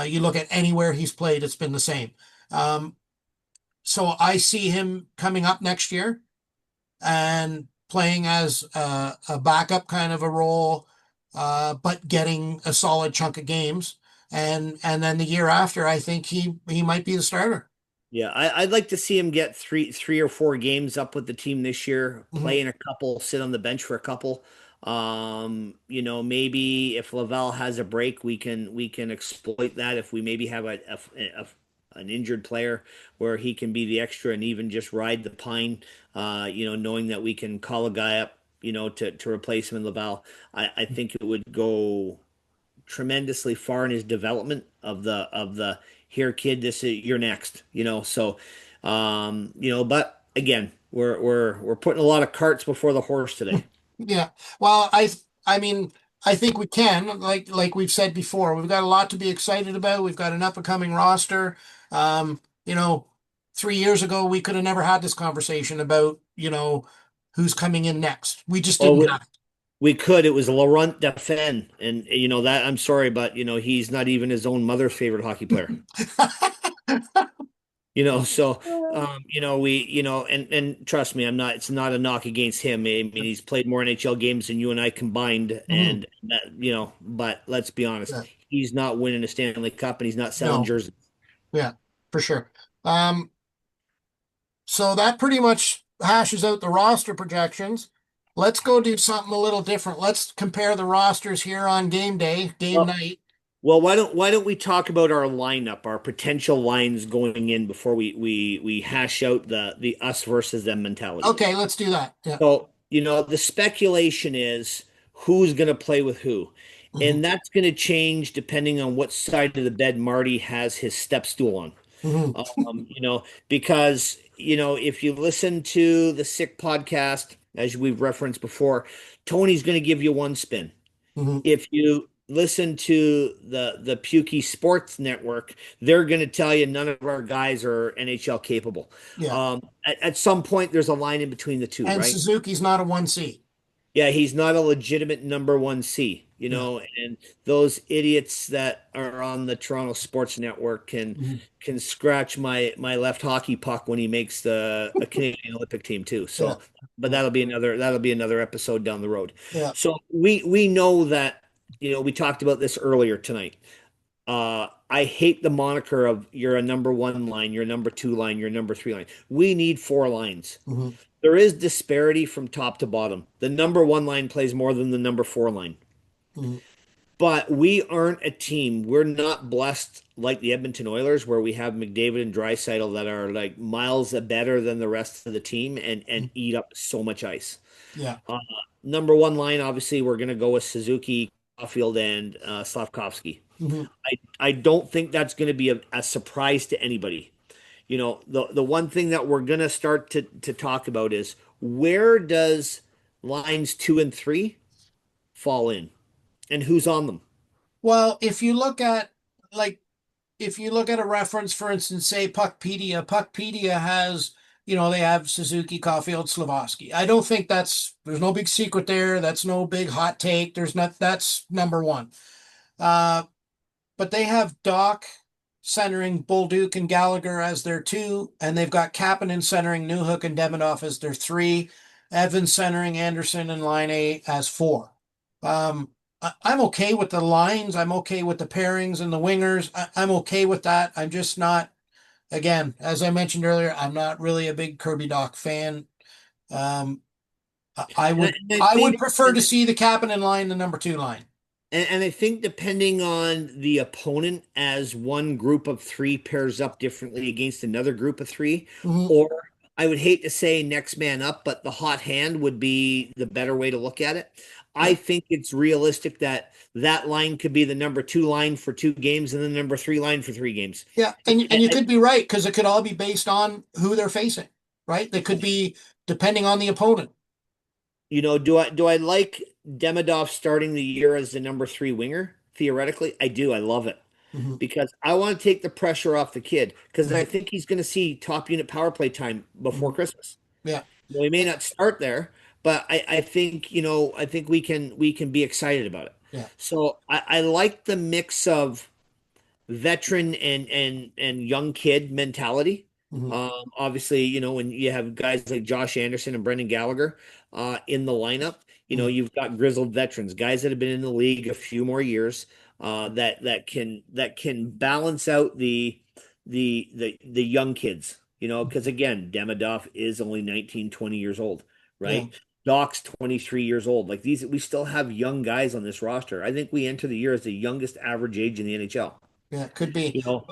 You look at anywhere he's played, it's been the same. Um, so I see him coming up next year and playing as a backup kind of a role, but getting a solid chunk of games. And then the year after, I think he might be the starter. Yeah, I'd like to see him get three or four games up with the team this year, Mhm. play in a couple, sit on the bench for a couple. Maybe if Laval has a break, we can exploit that if we maybe have a an injured player where he can be the extra and even just ride the pine, knowing that we can call a guy up, to replace him in Laval. I think it would go tremendously far in his development of the here kid, this is you're next, so but again, we're putting a lot of carts before the horse today. Yeah. Well, I mean, I think we can, like we've said before, we've got a lot to be excited about. We've got an up and coming roster. Um, you know, 3 years ago we could have never had this conversation about, who's coming in next. We just Oh, didn't we could. It was Laurent Dauphin, and that I'm sorry, but he's not even his own mother's favorite hockey player. have. So we and trust me, I'm not. It's not a knock against him. I mean, he's played more NHL games than you and I combined, Mhm. and but let's be honest, Yeah. he's not winning a Stanley Cup, and he's not selling No. jerseys. Yeah, for sure. Um, so that pretty much hashes out the roster projections. Let's go do something a little different. Let's compare the rosters here on game day, game Well, night. well, why don't we talk about our lineup, our potential lines going in before we hash out the us versus them mentality. Okay, let's do that. Yeah. So, the speculation is who's going to play with who. Hmm. And that's going to change depending on what side of the bed Marty has his step stool on. Hmm. Because, if you listen to the Sick podcast, as we've referenced before, Tony's going to give you one spin. Hmm. If you listen to the Pukey Sports Network, they're going to tell you none of our guys are NHL capable. Yeah. At some point, there's a line in between the two, And right? Suzuki's not a 1C. Yeah, he's not a legitimate number one C, Yeah. and those idiots that are on the Toronto Sports Network can Hmm. can scratch my left hockey puck when he makes the a Canadian Olympic team too. Yeah. So, but Yeah. that'll be another episode down the road. Yeah. So we know that, we talked about this earlier tonight. I hate the moniker of you're a number one line, you're a number two line, you're a number three line. We need four lines. Hmm. There is disparity from top to bottom. The number one line plays more than the number four line. Hmm. But we aren't a team. We're not blessed like the Edmonton Oilers, where we have McDavid and Draisaitl that are like miles better than the rest of the team and eat up so much ice. Yeah. Uh, Number one line, obviously, we're going to go with Suzuki, Caulfield, and Slavkovsky. Hmm. I don't think that's going to be a surprise to anybody. The one thing that we're going to start to talk about is where does lines two and three fall in and who's on them? Well, like if you look at a reference, for instance, say Puckpedia has, they have Suzuki, Caulfield, Slavoski. I don't think there's no big secret there. That's no big hot take. That's number one. Uh, but they have Doc centering Bolduc and Gallagher as their two, and they've got Kapanen centering Newhook and Demidov as their three, Evans centering Anderson and line eight as four. I'm okay with the lines. I'm okay with the pairings and the wingers. I'm okay with that. I'm just not, again, as I mentioned earlier, I'm not really a big Kirby Doc fan. Um, I And I, would and I I would think prefer to see the Kapanen line, the number two line. and I think depending on the opponent, as one group of three pairs up differently against another group of three, Mhm. or I would hate to say next man up, but the hot hand would be the better way to look at it. I Yeah. think it's realistic that that line could be the number two line for two games and the number three line for three games. Yeah, and you could be right because it could all be based on who they're facing, right? They could be depending on the opponent. Do I like Demidov starting the year as the number three winger? Theoretically, I do. I love it Hmm. because I want to take the pressure off the kid because I Hmm. think he's going to see top unit power play time before Hmm. Christmas. Yeah. He may not start there, but I think we can be excited about it. Yeah. So I like the mix of veteran and young kid mentality. Hmm. Obviously, when you have guys like Josh Anderson and Brendan Gallagher in the lineup, Hmm. you've got grizzled veterans, guys that have been in the league a few more years, that can balance out the young kids. Because again, Demidov is only 19, 20 years old, Yeah. right? Doc's 23 years old. Like these, we still have young guys on this roster. I think we enter the year as the youngest average age in the NHL. Yeah. Could be. You know,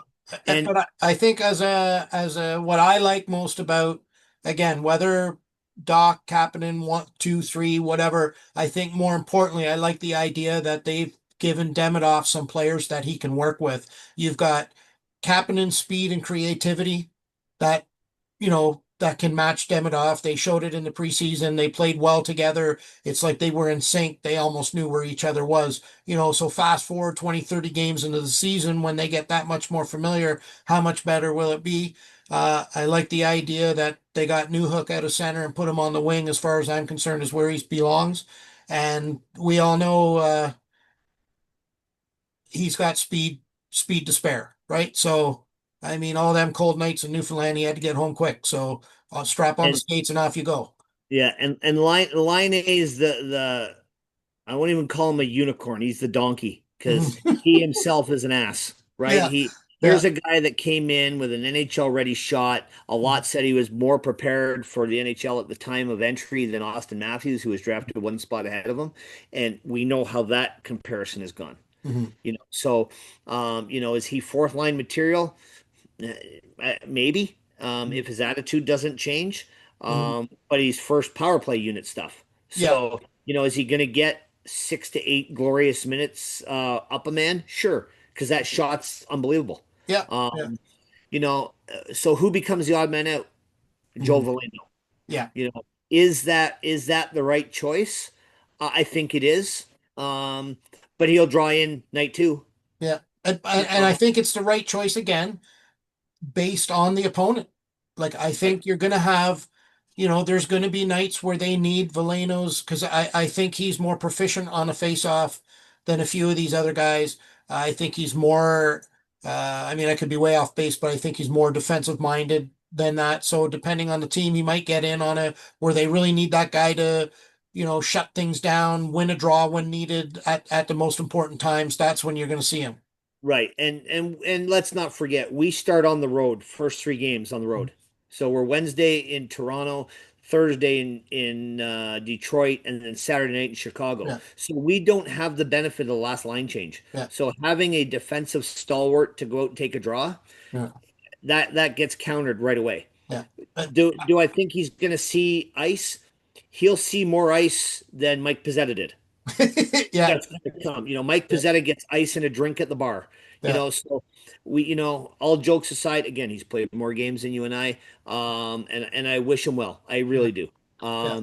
And But I think as a what I like most about, again, whether Doc, Kapanen, one, two, three, whatever, I think more importantly, I like the idea that they've given Demidov some players that he can work with. You've got Kapanen's speed and creativity that that can match Demidov. They showed it in the preseason. They played well together. It's like they were in sync. They almost knew where each other was. So fast forward 20, 30 games into the season when they get that much more familiar, how much better will it be? I like the idea that they got Newhook out of center and put him on the wing, as far as I'm concerned, is where he belongs. And we all know he's got speed to spare, right? So, I mean, all them cold nights in Newfoundland, he had to get home quick. So I'll strap on the and skates and off you go. yeah, and line A is the I won't even call him a unicorn. He's the donkey because Mhm. he himself is an ass, right? Yeah, Here's yeah. a guy that came in with an NHL ready shot. A lot said he was more prepared for the NHL at the time of entry than Austin Matthews, who was drafted one spot ahead of him. And we know how that comparison has gone. Mhm. So is he fourth line material? Maybe, Mhm. if his attitude doesn't change. Mhm. But he's first power play unit stuff. Yeah, So, is he going to get 6 to 8 glorious minutes up a man? Sure, because that shot's unbelievable. yeah, yeah. Um, so who becomes the odd man out? Joe Mhm. Valeno. Yeah, Is that the right choice? I think it is. Um, but he'll draw in night two. yeah. You And I know, think it's the right choice again, based on the opponent. Like I right, think you're going to have, there's going to be nights where they need Velenos because I think he's more proficient on a face-off than a few of these other guys. I think he's more, I mean, I could be way off base, but I think he's more defensive minded than that. So depending on the team, he might get in on a where they really need that guy to, shut things down, win a draw when needed at the most important times. That's when you're going to see him. right. And let's not forget, we start on the road, first 3 games on the road. So we're Wednesday in Toronto, Thursday in Detroit, and then Saturday night in Chicago. Yeah, So we don't have the benefit of the last line change. yeah, So having a defensive stalwart to go out and take a draw, yeah, that gets countered right away. yeah. Do I think he's going to see ice? He'll see more ice than Mike Pizzetta did. Yeah, That's going to come. Mike yeah, Pizzetta gets ice and a drink at the bar. yeah. So all jokes aside, again, he's played more games than you and I. And I wish him well. I Yeah. really do. Yeah.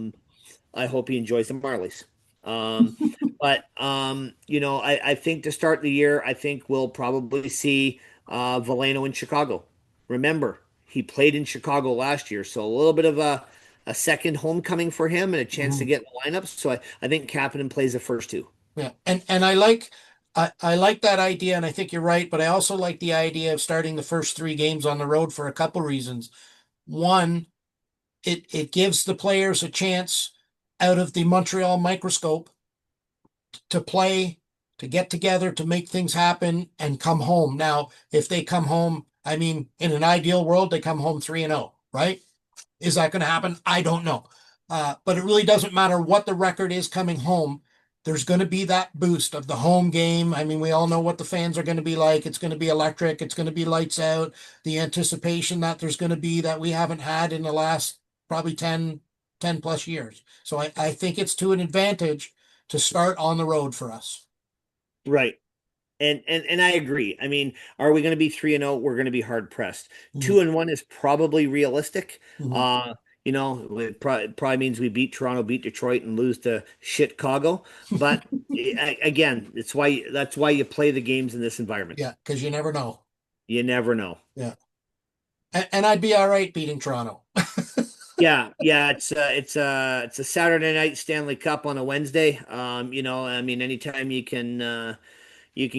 I hope he enjoys the Marlies. Um, but I think to start the year, I think we'll probably see Veleno in Chicago. Remember, he played in Chicago last year, so a little bit of a second homecoming for him and a chance to Mhm. get in the lineup. So I think Kapanen plays the first two. Yeah. And I like that idea, and I think you're right, but I also like the idea of starting the first three games on the road for a couple reasons. One, it gives the players a chance out of the Montreal microscope to play, to get together, to make things happen and come home. Now, if they come home, I mean, in an ideal world, they come home 3-0, right? Is that going to happen? I don't know. But it really doesn't matter what the record is coming home. There's going to be that boost of the home game. I mean, we all know what the fans are going to be like. It's going to be electric. It's going to be lights out. The anticipation that there's going to be that we haven't had in the last probably 10 plus years. So I think it's to an advantage to start on the road for us. Right. And I agree. I mean, are we going to be 3-0? We're going to be hard pressed. Mhm. 2-1 is probably realistic. Mhm. It probably means we beat Toronto, beat Detroit, and lose to shit Chicago. But again, that's why you play the games in this environment. Yeah, because you never know. You never know. Yeah. And I'd be all right beating Toronto. Yeah, yeah, it's a Saturday night Stanley Cup on a Wednesday. I mean, anytime you can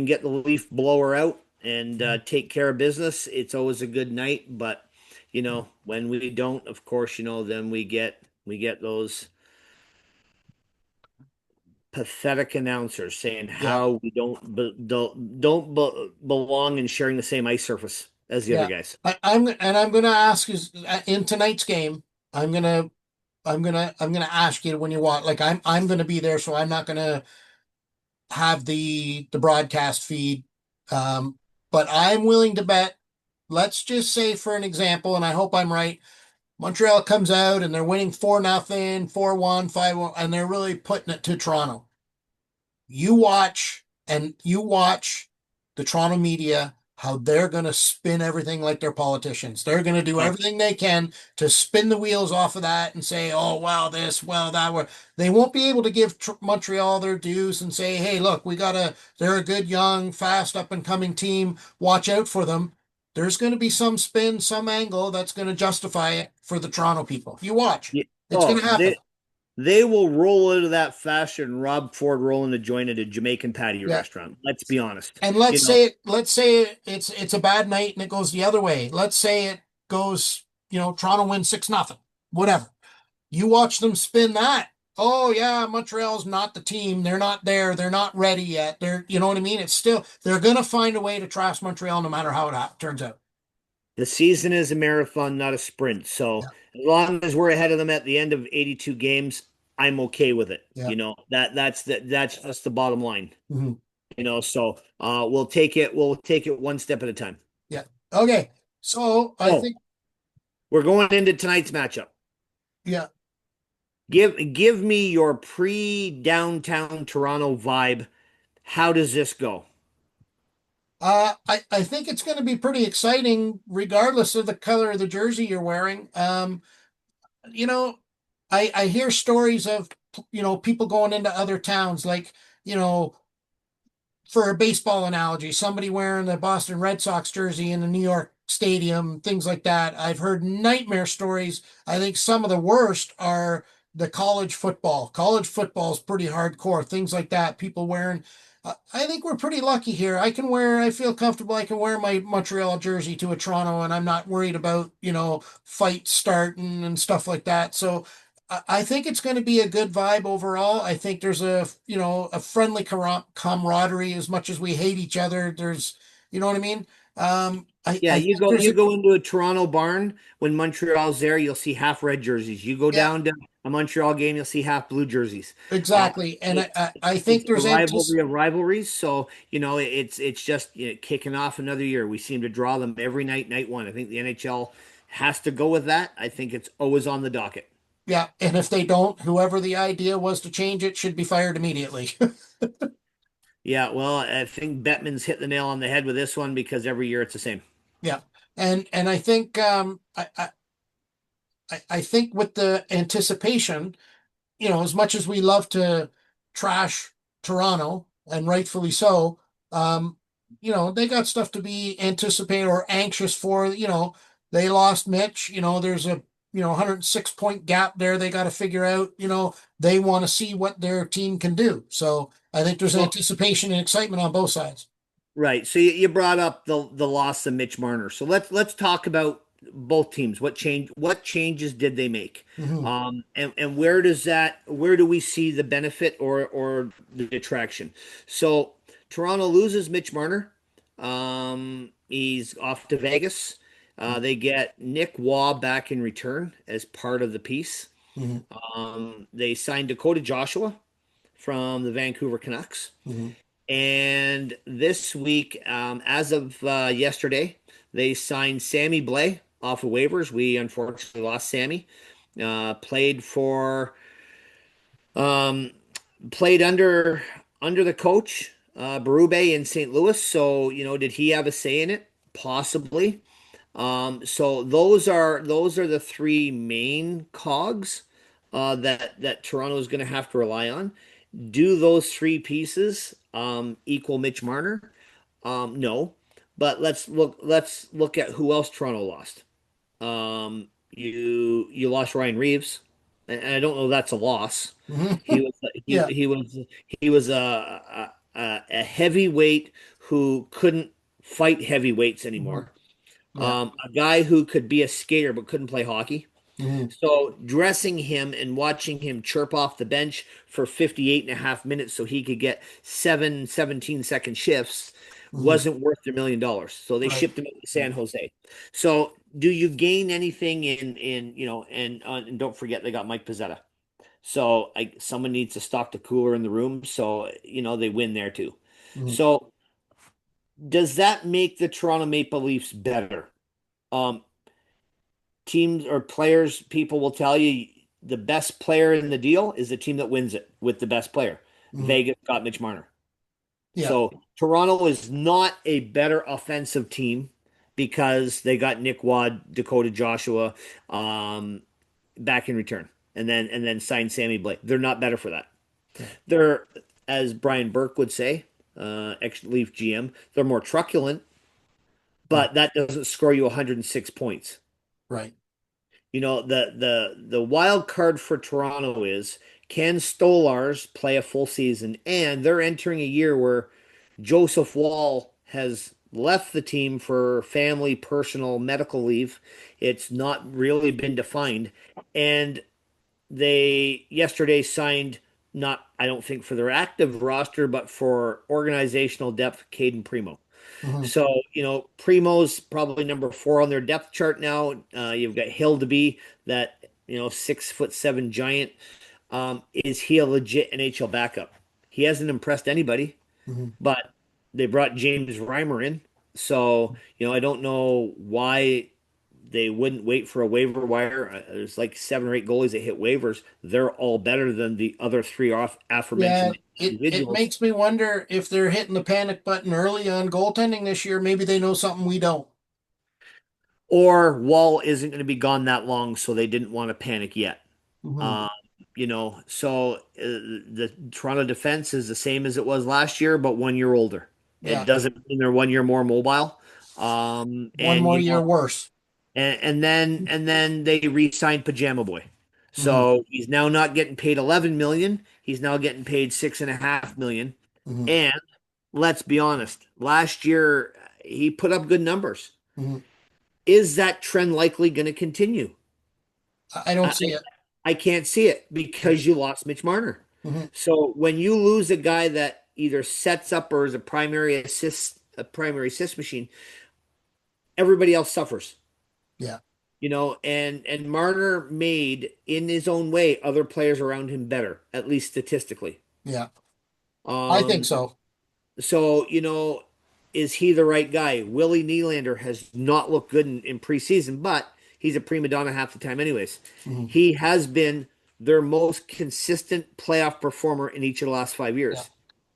get the leaf blower out and take care of business, it's always a good night. But when we don't, of course, then we get those pathetic announcers saying Yeah. how we don't belong in sharing the same ice surface as the other Yeah. guys. I'm gonna ask is in tonight's game, I'm gonna ask you when you want, like I'm gonna be there, so I'm not gonna have the broadcast feed. Um, but I'm willing to bet. let's just say for an example, and I hope I'm right, Montreal comes out and they're winning 4-0, 4-1, 5-1, and they're really putting it to Toronto. You watch the Toronto media, how they're going to spin everything like they're politicians. They're going to do Oh, everything they can to spin the wheels off of that and say, oh, well, this, well, that. They won't be able to give Montreal their dues and say, hey, look, they're a good, young, fast, up and coming team. Watch out for them. There's going to be some spin, some angle that's going to justify it for the Toronto people. You watch. yeah. It's going Oh, to happen. they will roll into that faster than Rob Ford rolling the joint at a Jamaican patio Yeah. restaurant. Let's be honest. And You know, let's say it's a bad night and it goes the other way. Let's say it goes, Toronto wins 6-0, whatever. You watch them spin that. Oh yeah, Montreal's not the team. They're not there. They're not ready yet. You know what I mean? It's still they're gonna find a way to trash Montreal no matter how it turns out. the season is a marathon, not a sprint. So Yeah, as long as we're ahead of them at the end of 82 games, I'm okay with it. yeah, That's just the bottom line. hmm So we'll take it one step at a time. yeah. Okay, so I Oh, think we're going into tonight's matchup. yeah. Give me your pre-downtown Toronto vibe. How does this go? I think it's going to be pretty exciting, regardless of the color of the jersey you're wearing. You know, I hear stories of people going into other towns, like you know for a baseball analogy, somebody wearing the Boston Red Sox jersey in the New York Stadium, things like that. I've heard nightmare stories. I think some of the worst are the college football. College football is pretty hardcore, things like that. People wearing. I think we're pretty lucky here. I feel comfortable. I can wear my Montreal jersey to a Toronto, and I'm not worried about, fights starting and stuff like that. So I think it's going to be a good vibe overall. I think there's a friendly camaraderie as much as we hate each other. You know what I mean? Yeah, I you think go there's you a, go into a Toronto barn when Montreal's there, you'll see half red jerseys. You go yeah, down to a Montreal game, you'll see half blue jerseys. Uh, exactly. And it's I it's think a there's rivalry of rivalries, so it's just kicking off another year. We seem to draw them every night, night one. I think the NHL has to go with that. I think it's always on the docket. yeah. And if they don't, whoever the idea was to change it should be fired immediately. Yeah, well, I think Bettman's hit the nail on the head with this one because every year it's the same. Yeah. And I think I think with the anticipation, as much as we love to trash Toronto, and rightfully so, um, they got stuff to be anticipated or anxious for. They lost Mitch. There's a 106 point gap there. They got to figure out. They want to see what their team can do. So I think there's Well, anticipation and excitement on both sides. right. So you brought up the loss of Mitch Marner. So let's talk about both teams. What changes did they make? Hmm. And where do we see the benefit or the detraction? So Toronto loses Mitch Marner. He's off to Vegas. They get Nick Waugh back in return as part of the piece. Hmm. They signed Dakota Joshua from the Vancouver Canucks. Hmm. And this week, as of yesterday, they signed Sammy Blais off of waivers. We unfortunately lost Sammy. Played for um, played under the coach Berube in St. Louis. So did he have a say in it? Possibly. So those are the three main cogs that Toronto is going to have to rely on. Do those three pieces equal Mitch Marner? No, but let's look at who else Toronto lost. You lost Ryan Reeves, and I don't know that's a loss. Hmm. He was he Yeah. he was he was a heavyweight who couldn't fight heavyweights Hmm. anymore. Yeah. A guy who could be a skater but couldn't play hockey. Hmm. So dressing him and watching him chirp off the bench for 58 and a half minutes so he could get 17-second shifts Hmm. wasn't worth their $1 million. So they Right. shipped him to San Jose. So do you gain anything and don't forget they got Mike Pizzetta. So someone needs to stock the cooler in the room so they win there too. Hmm. So does that make the Toronto Maple Leafs better? Um, Teams or players, people will tell you the best player in the deal is the team that wins it with the best player. Mhm. Vegas got Mitch Marner. Yeah. So Toronto is not a better offensive team because they got Nick Wad, Dakota Joshua, um, back in return, and then signed Sammy Blake. They're not better for that. Yeah. They're, as Brian Burke would say, ex-Leaf GM, they're more truculent, Mhm. but that doesn't score you 106 points. Right. The wild card for Toronto is, can Stolars play a full season? And they're entering a year where Joseph Wall has left the team for family, personal, medical leave. It's not really been defined. And they yesterday signed, not, I don't think for their active roster, but for organizational depth, Caden Primo. Mhm. So, Primo's probably number four on their depth chart now. You've got Hill to be that, 6'7" giant. Is he a legit NHL backup? He hasn't impressed anybody, Mhm. but they brought James Reimer in. So, I don't know why they wouldn't wait for a waiver wire. There's like 7 or 8 goalies that hit waivers. They're all better than the other three off Yeah, aforementioned it individuals. makes me wonder if they're hitting the panic button early on goaltending this year. Maybe they know something we don't. Or Wall isn't going to be gone that long, so they didn't want to panic yet. Mhm. Um, the Toronto defense is the same as it was last year, but 1 year older. It Yeah, doesn't mean they're 1 year more mobile. one more year worse. And then they re-signed Pajama Boy. Mhm. So he's now not getting paid 11 million. He's now getting paid 6.5 million. Mhm. And let's be honest, last year he put up good numbers. Mhm. Is that trend likely going to continue? I don't I, see it. I can't see it Yeah. because you lost Mitch Marner. Mhm. So when you lose a guy that either sets up or is a primary assist machine, everybody else suffers. Yeah, And Marner made in his own way other players around him better, at least statistically. yeah, I think Um, so. so is he the right guy? Willie Nylander has not looked good in preseason, but he's a prima donna half the time, anyways. Mhm. He has been their most consistent playoff performer in each of the last five Yeah, years.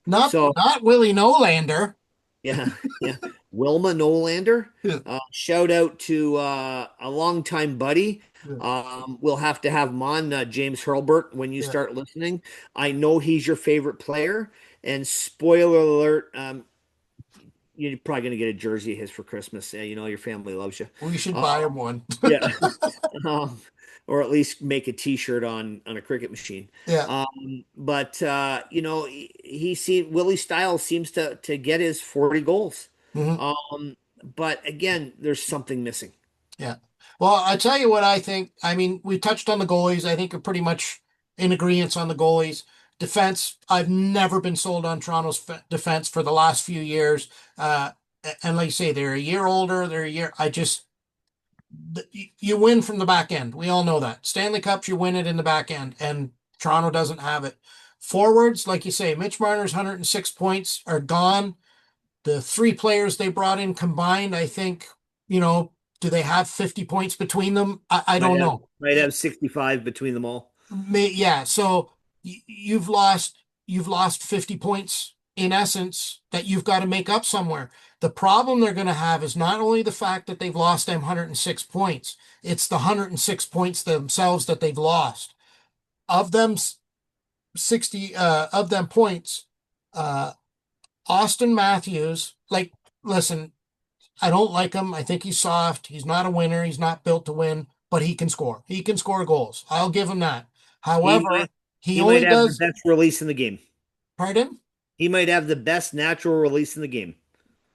not So not Willie Nolander. yeah, yeah. Wilma Nolander. Yeah. Shout out to a longtime buddy. Yeah. We'll have to have him on, James Hurlbert, when you Yeah. start listening. I know he's your favorite player. And spoiler alert, you're probably going to get a jersey of his for Christmas. Your family loves you. We should Uh, buy him one. yeah. Um, or at least make a t-shirt on a cricket machine. Yeah. But Willie Stiles seems to get his 40 goals. Mhm. But again, there's something missing. Yeah. Well, I tell you what I think. I mean, we touched on the goalies. I think we're pretty much in agreement on the goalies. Defense, I've never been sold on Toronto's defense for the last few years. And like you say, they're a year older. They're a year. You win from the back end. We all know that. Stanley Cups, you win it in the back end, and Toronto doesn't have it. Forwards, like you say, Mitch Marner's 106 points are gone. The three players they brought in combined, I think, you know, do they have 50 points between them? I Might don't have know. might have 65 between them all. Yeah, so you've lost 50 points in essence that you've got to make up somewhere. The problem they're going to have is not only the fact that they've lost them 106 points, it's the 106 points themselves that they've lost. Of them 60 of them points, uh Austin Matthews, like, listen, I don't like him. I think he's soft. He's not a winner. He's not built to win, but he can score. He can score goals. I'll give him that. He might However, he he might only have the does, best release in the game. pardon? He might have the best natural release in the game.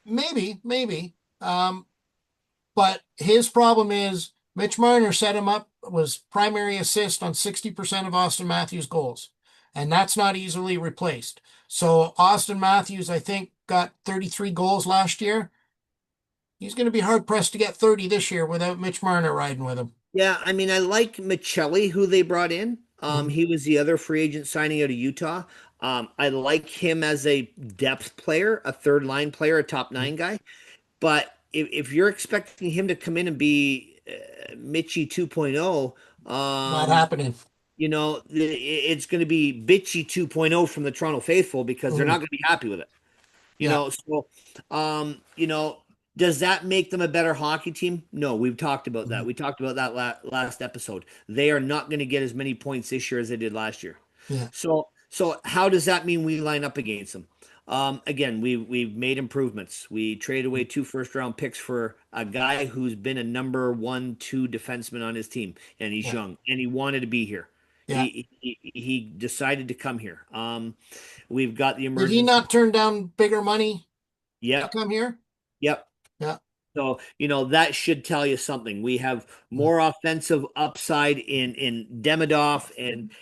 Maybe, maybe. But his problem is Mitch Marner set him up, was primary assist on 60% of Austin Matthews' goals. And that's not easily replaced. So Austin Matthews, I think, got 33 goals last year. He's going to be hard pressed to get 30 this year without Mitch Marner riding with him. Yeah, I mean, I like Michelli, who they brought in. Mhm. He was the other free agent signing out of Utah. I like him as a depth player, a third line player, a top nine guy. But if you're expecting him to come in and be Mitchie 2.0, Not um, happening. it's going to be bitchy 2.0 from the Toronto faithful because they're not Mhm. going to be happy with it. Yeah, So, does that make them a better hockey team? No, we've talked about that. mhm. We talked about that last episode. They are not going to get as many points this year as they did last year. Yeah, So how does that mean we line up against them? Again, we've made improvements. We traded away two first round picks for a guy who's been a number one, two defenseman on his team, and he's yeah, young, and he wanted to be here. yeah. He decided to come here. We've got the Did he emergency. not turn down bigger money to Yep, come here? yep. Yeah, So, that should tell you something. We have yeah, more offensive upside in Demidov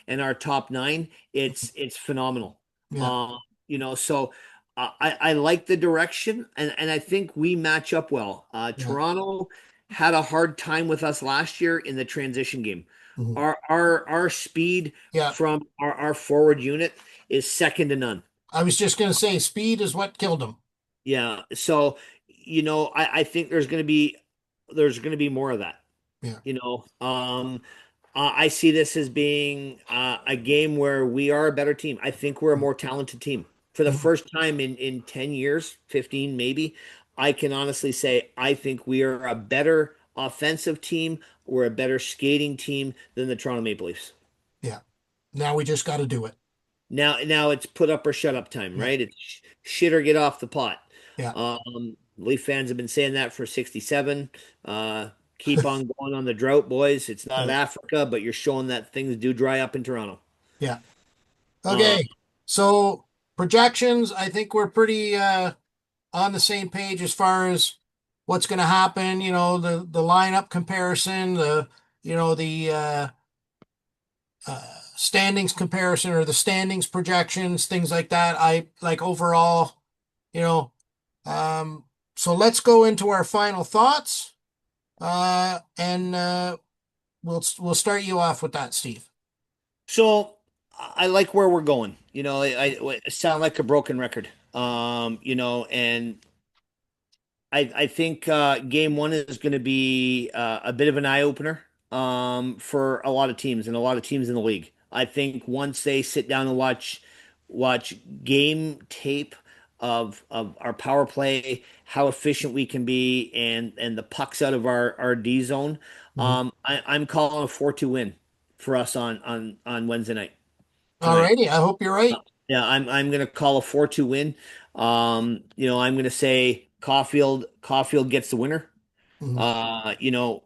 and our top nine. It's phenomenal. yeah, Uh, so I like the direction and I think we match up well. yeah. Toronto had a hard time with us last year in the transition game. Mhm. Our speed Yeah. from our forward unit is second to none. I was just going to say speed is what killed him. Yeah. So, I think there's gonna be more of that. Yeah. You know, I see this as being a game where we are a better team. I think we're a more talented team. For the Mhm. first time in 10 years, 15 maybe, I can honestly say I think we are a better offensive team. We're a better skating team than the Toronto Maple Leafs. Yeah. Now we just got to do it. Now it's put up or shut up time, Yeah. right? It's shit or get off the pot. Yeah. Leaf fans have been saying that for 67. Keep on going on the drought, boys. It's not Yeah. Africa, but you're showing that things do dry up in Toronto. Yeah. Uh, Okay. So projections, I think we're pretty on the same page as far as what's going to happen, the lineup comparison, the standings comparison or the standings projections, things like that. I like overall, you know, um, so let's go into our final thoughts. And we'll start you off with that, Steve. so I like where we're going. I sound like a broken record. And I think game one is going to be a bit of an eye opener for a lot of teams and a lot of teams in the league. I think once they sit down and watch game tape of our power play, how efficient we can be, and the pucks out of our D zone, Mhm. I'm calling a 4-2 win for us on Wednesday night All tonight. righty. I hope you're right. Yeah, I'm gonna call a 4-2 win. I'm gonna say Caulfield gets the winner. Mhm.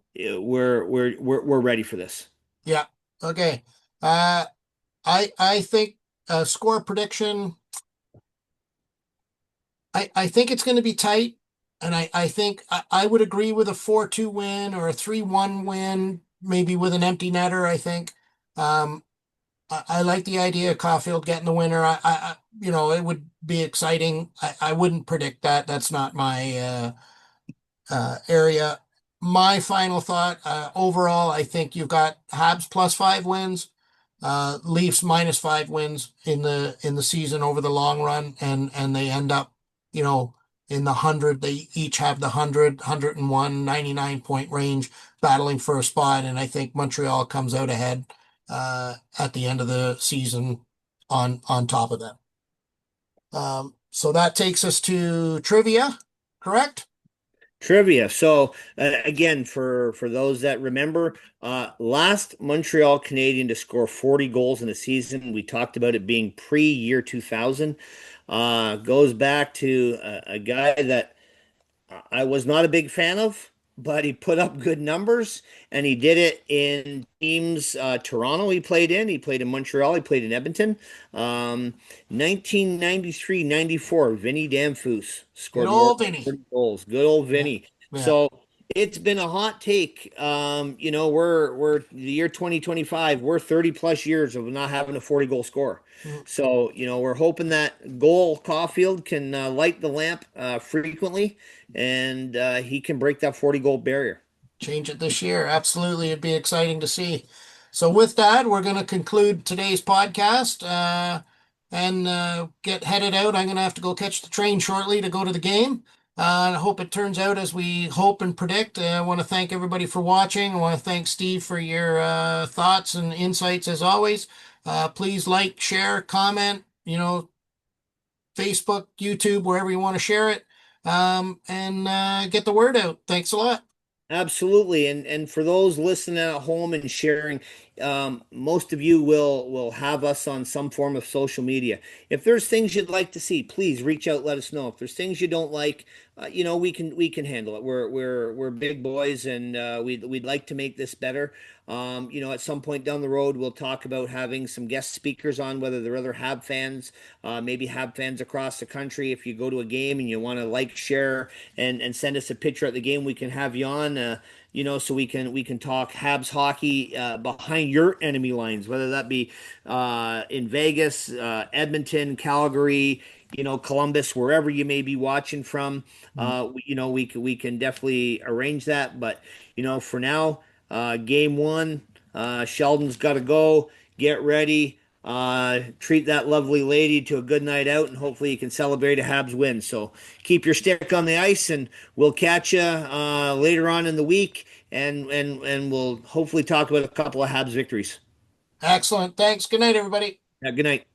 We're ready for this. Yeah. Okay. Uh, I think score prediction. I think it's going to be tight, and I think I would agree with a 4-2 win or a 3-1 win, maybe with an empty netter. I think. I like the idea of Caulfield getting the winner. It would be exciting. I wouldn't predict that. That's not my area. My final thought, overall, I think you've got Habs plus 5 wins, Leafs minus 5 wins in the season over the long run, and they end up, you know, in the 100. They each have the 100, 101, 99 point range, battling for a spot, and I think Montreal comes out ahead at the end of the season on top of them. So that takes us to trivia, correct? Trivia. So again, for those that remember, last Montreal Canadian to score 40 goals in a season. We talked about it being pre-year 2000. Goes back to a guy that I was not a big fan of, but he put up good numbers and he did it in teams. Toronto, he played in Montreal, he played in Edmonton. 1993-94, Vinny Damphousse Good scored more old than Vinny. 40 goals. Good old Yeah, Vinny. yeah. So it's been a hot take. We're the year 2025, we're 30 plus years of not having a 40 goal score. Mm. So, we're hoping that goal Caulfield can light the lamp frequently and he can break that 40 goal barrier. Change it this year. Absolutely. It'd be exciting to see. So, with that, we're going to conclude today's podcast and get headed out. I'm going to have to go catch the train shortly to go to the game. I hope it turns out as we hope and predict. I want to thank everybody for watching. I want to thank Steve for your thoughts and insights as always. Please like, share, comment, Facebook, YouTube, wherever you want to share it, and get the word out. Thanks a lot. Absolutely. And for those listening at home and sharing, most of you will have us on some form of social media. If there's things you'd like to see, please reach out, let us know. If there's things you don't like, we can handle it. We're big boys, and we'd like to make this better. At some point down the road, we'll talk about having some guest speakers on, whether they're other Hab fans, maybe Hab fans across the country. If you go to a game and you want to like, share, and send us a picture at the game, we can have you on. So we can talk Habs hockey behind your enemy lines, whether that be in Vegas, Edmonton, Calgary, Columbus, wherever you may be watching from. We can definitely arrange that. But for now, game one, Sheldon's got to go. Get ready. Treat that lovely lady to a good night out, and hopefully you can celebrate a Habs win. So keep your stick on the ice, and we'll catch you later on in the week, and we'll hopefully talk about a couple of Habs victories. Excellent. Thanks. Good night, everybody. Good night.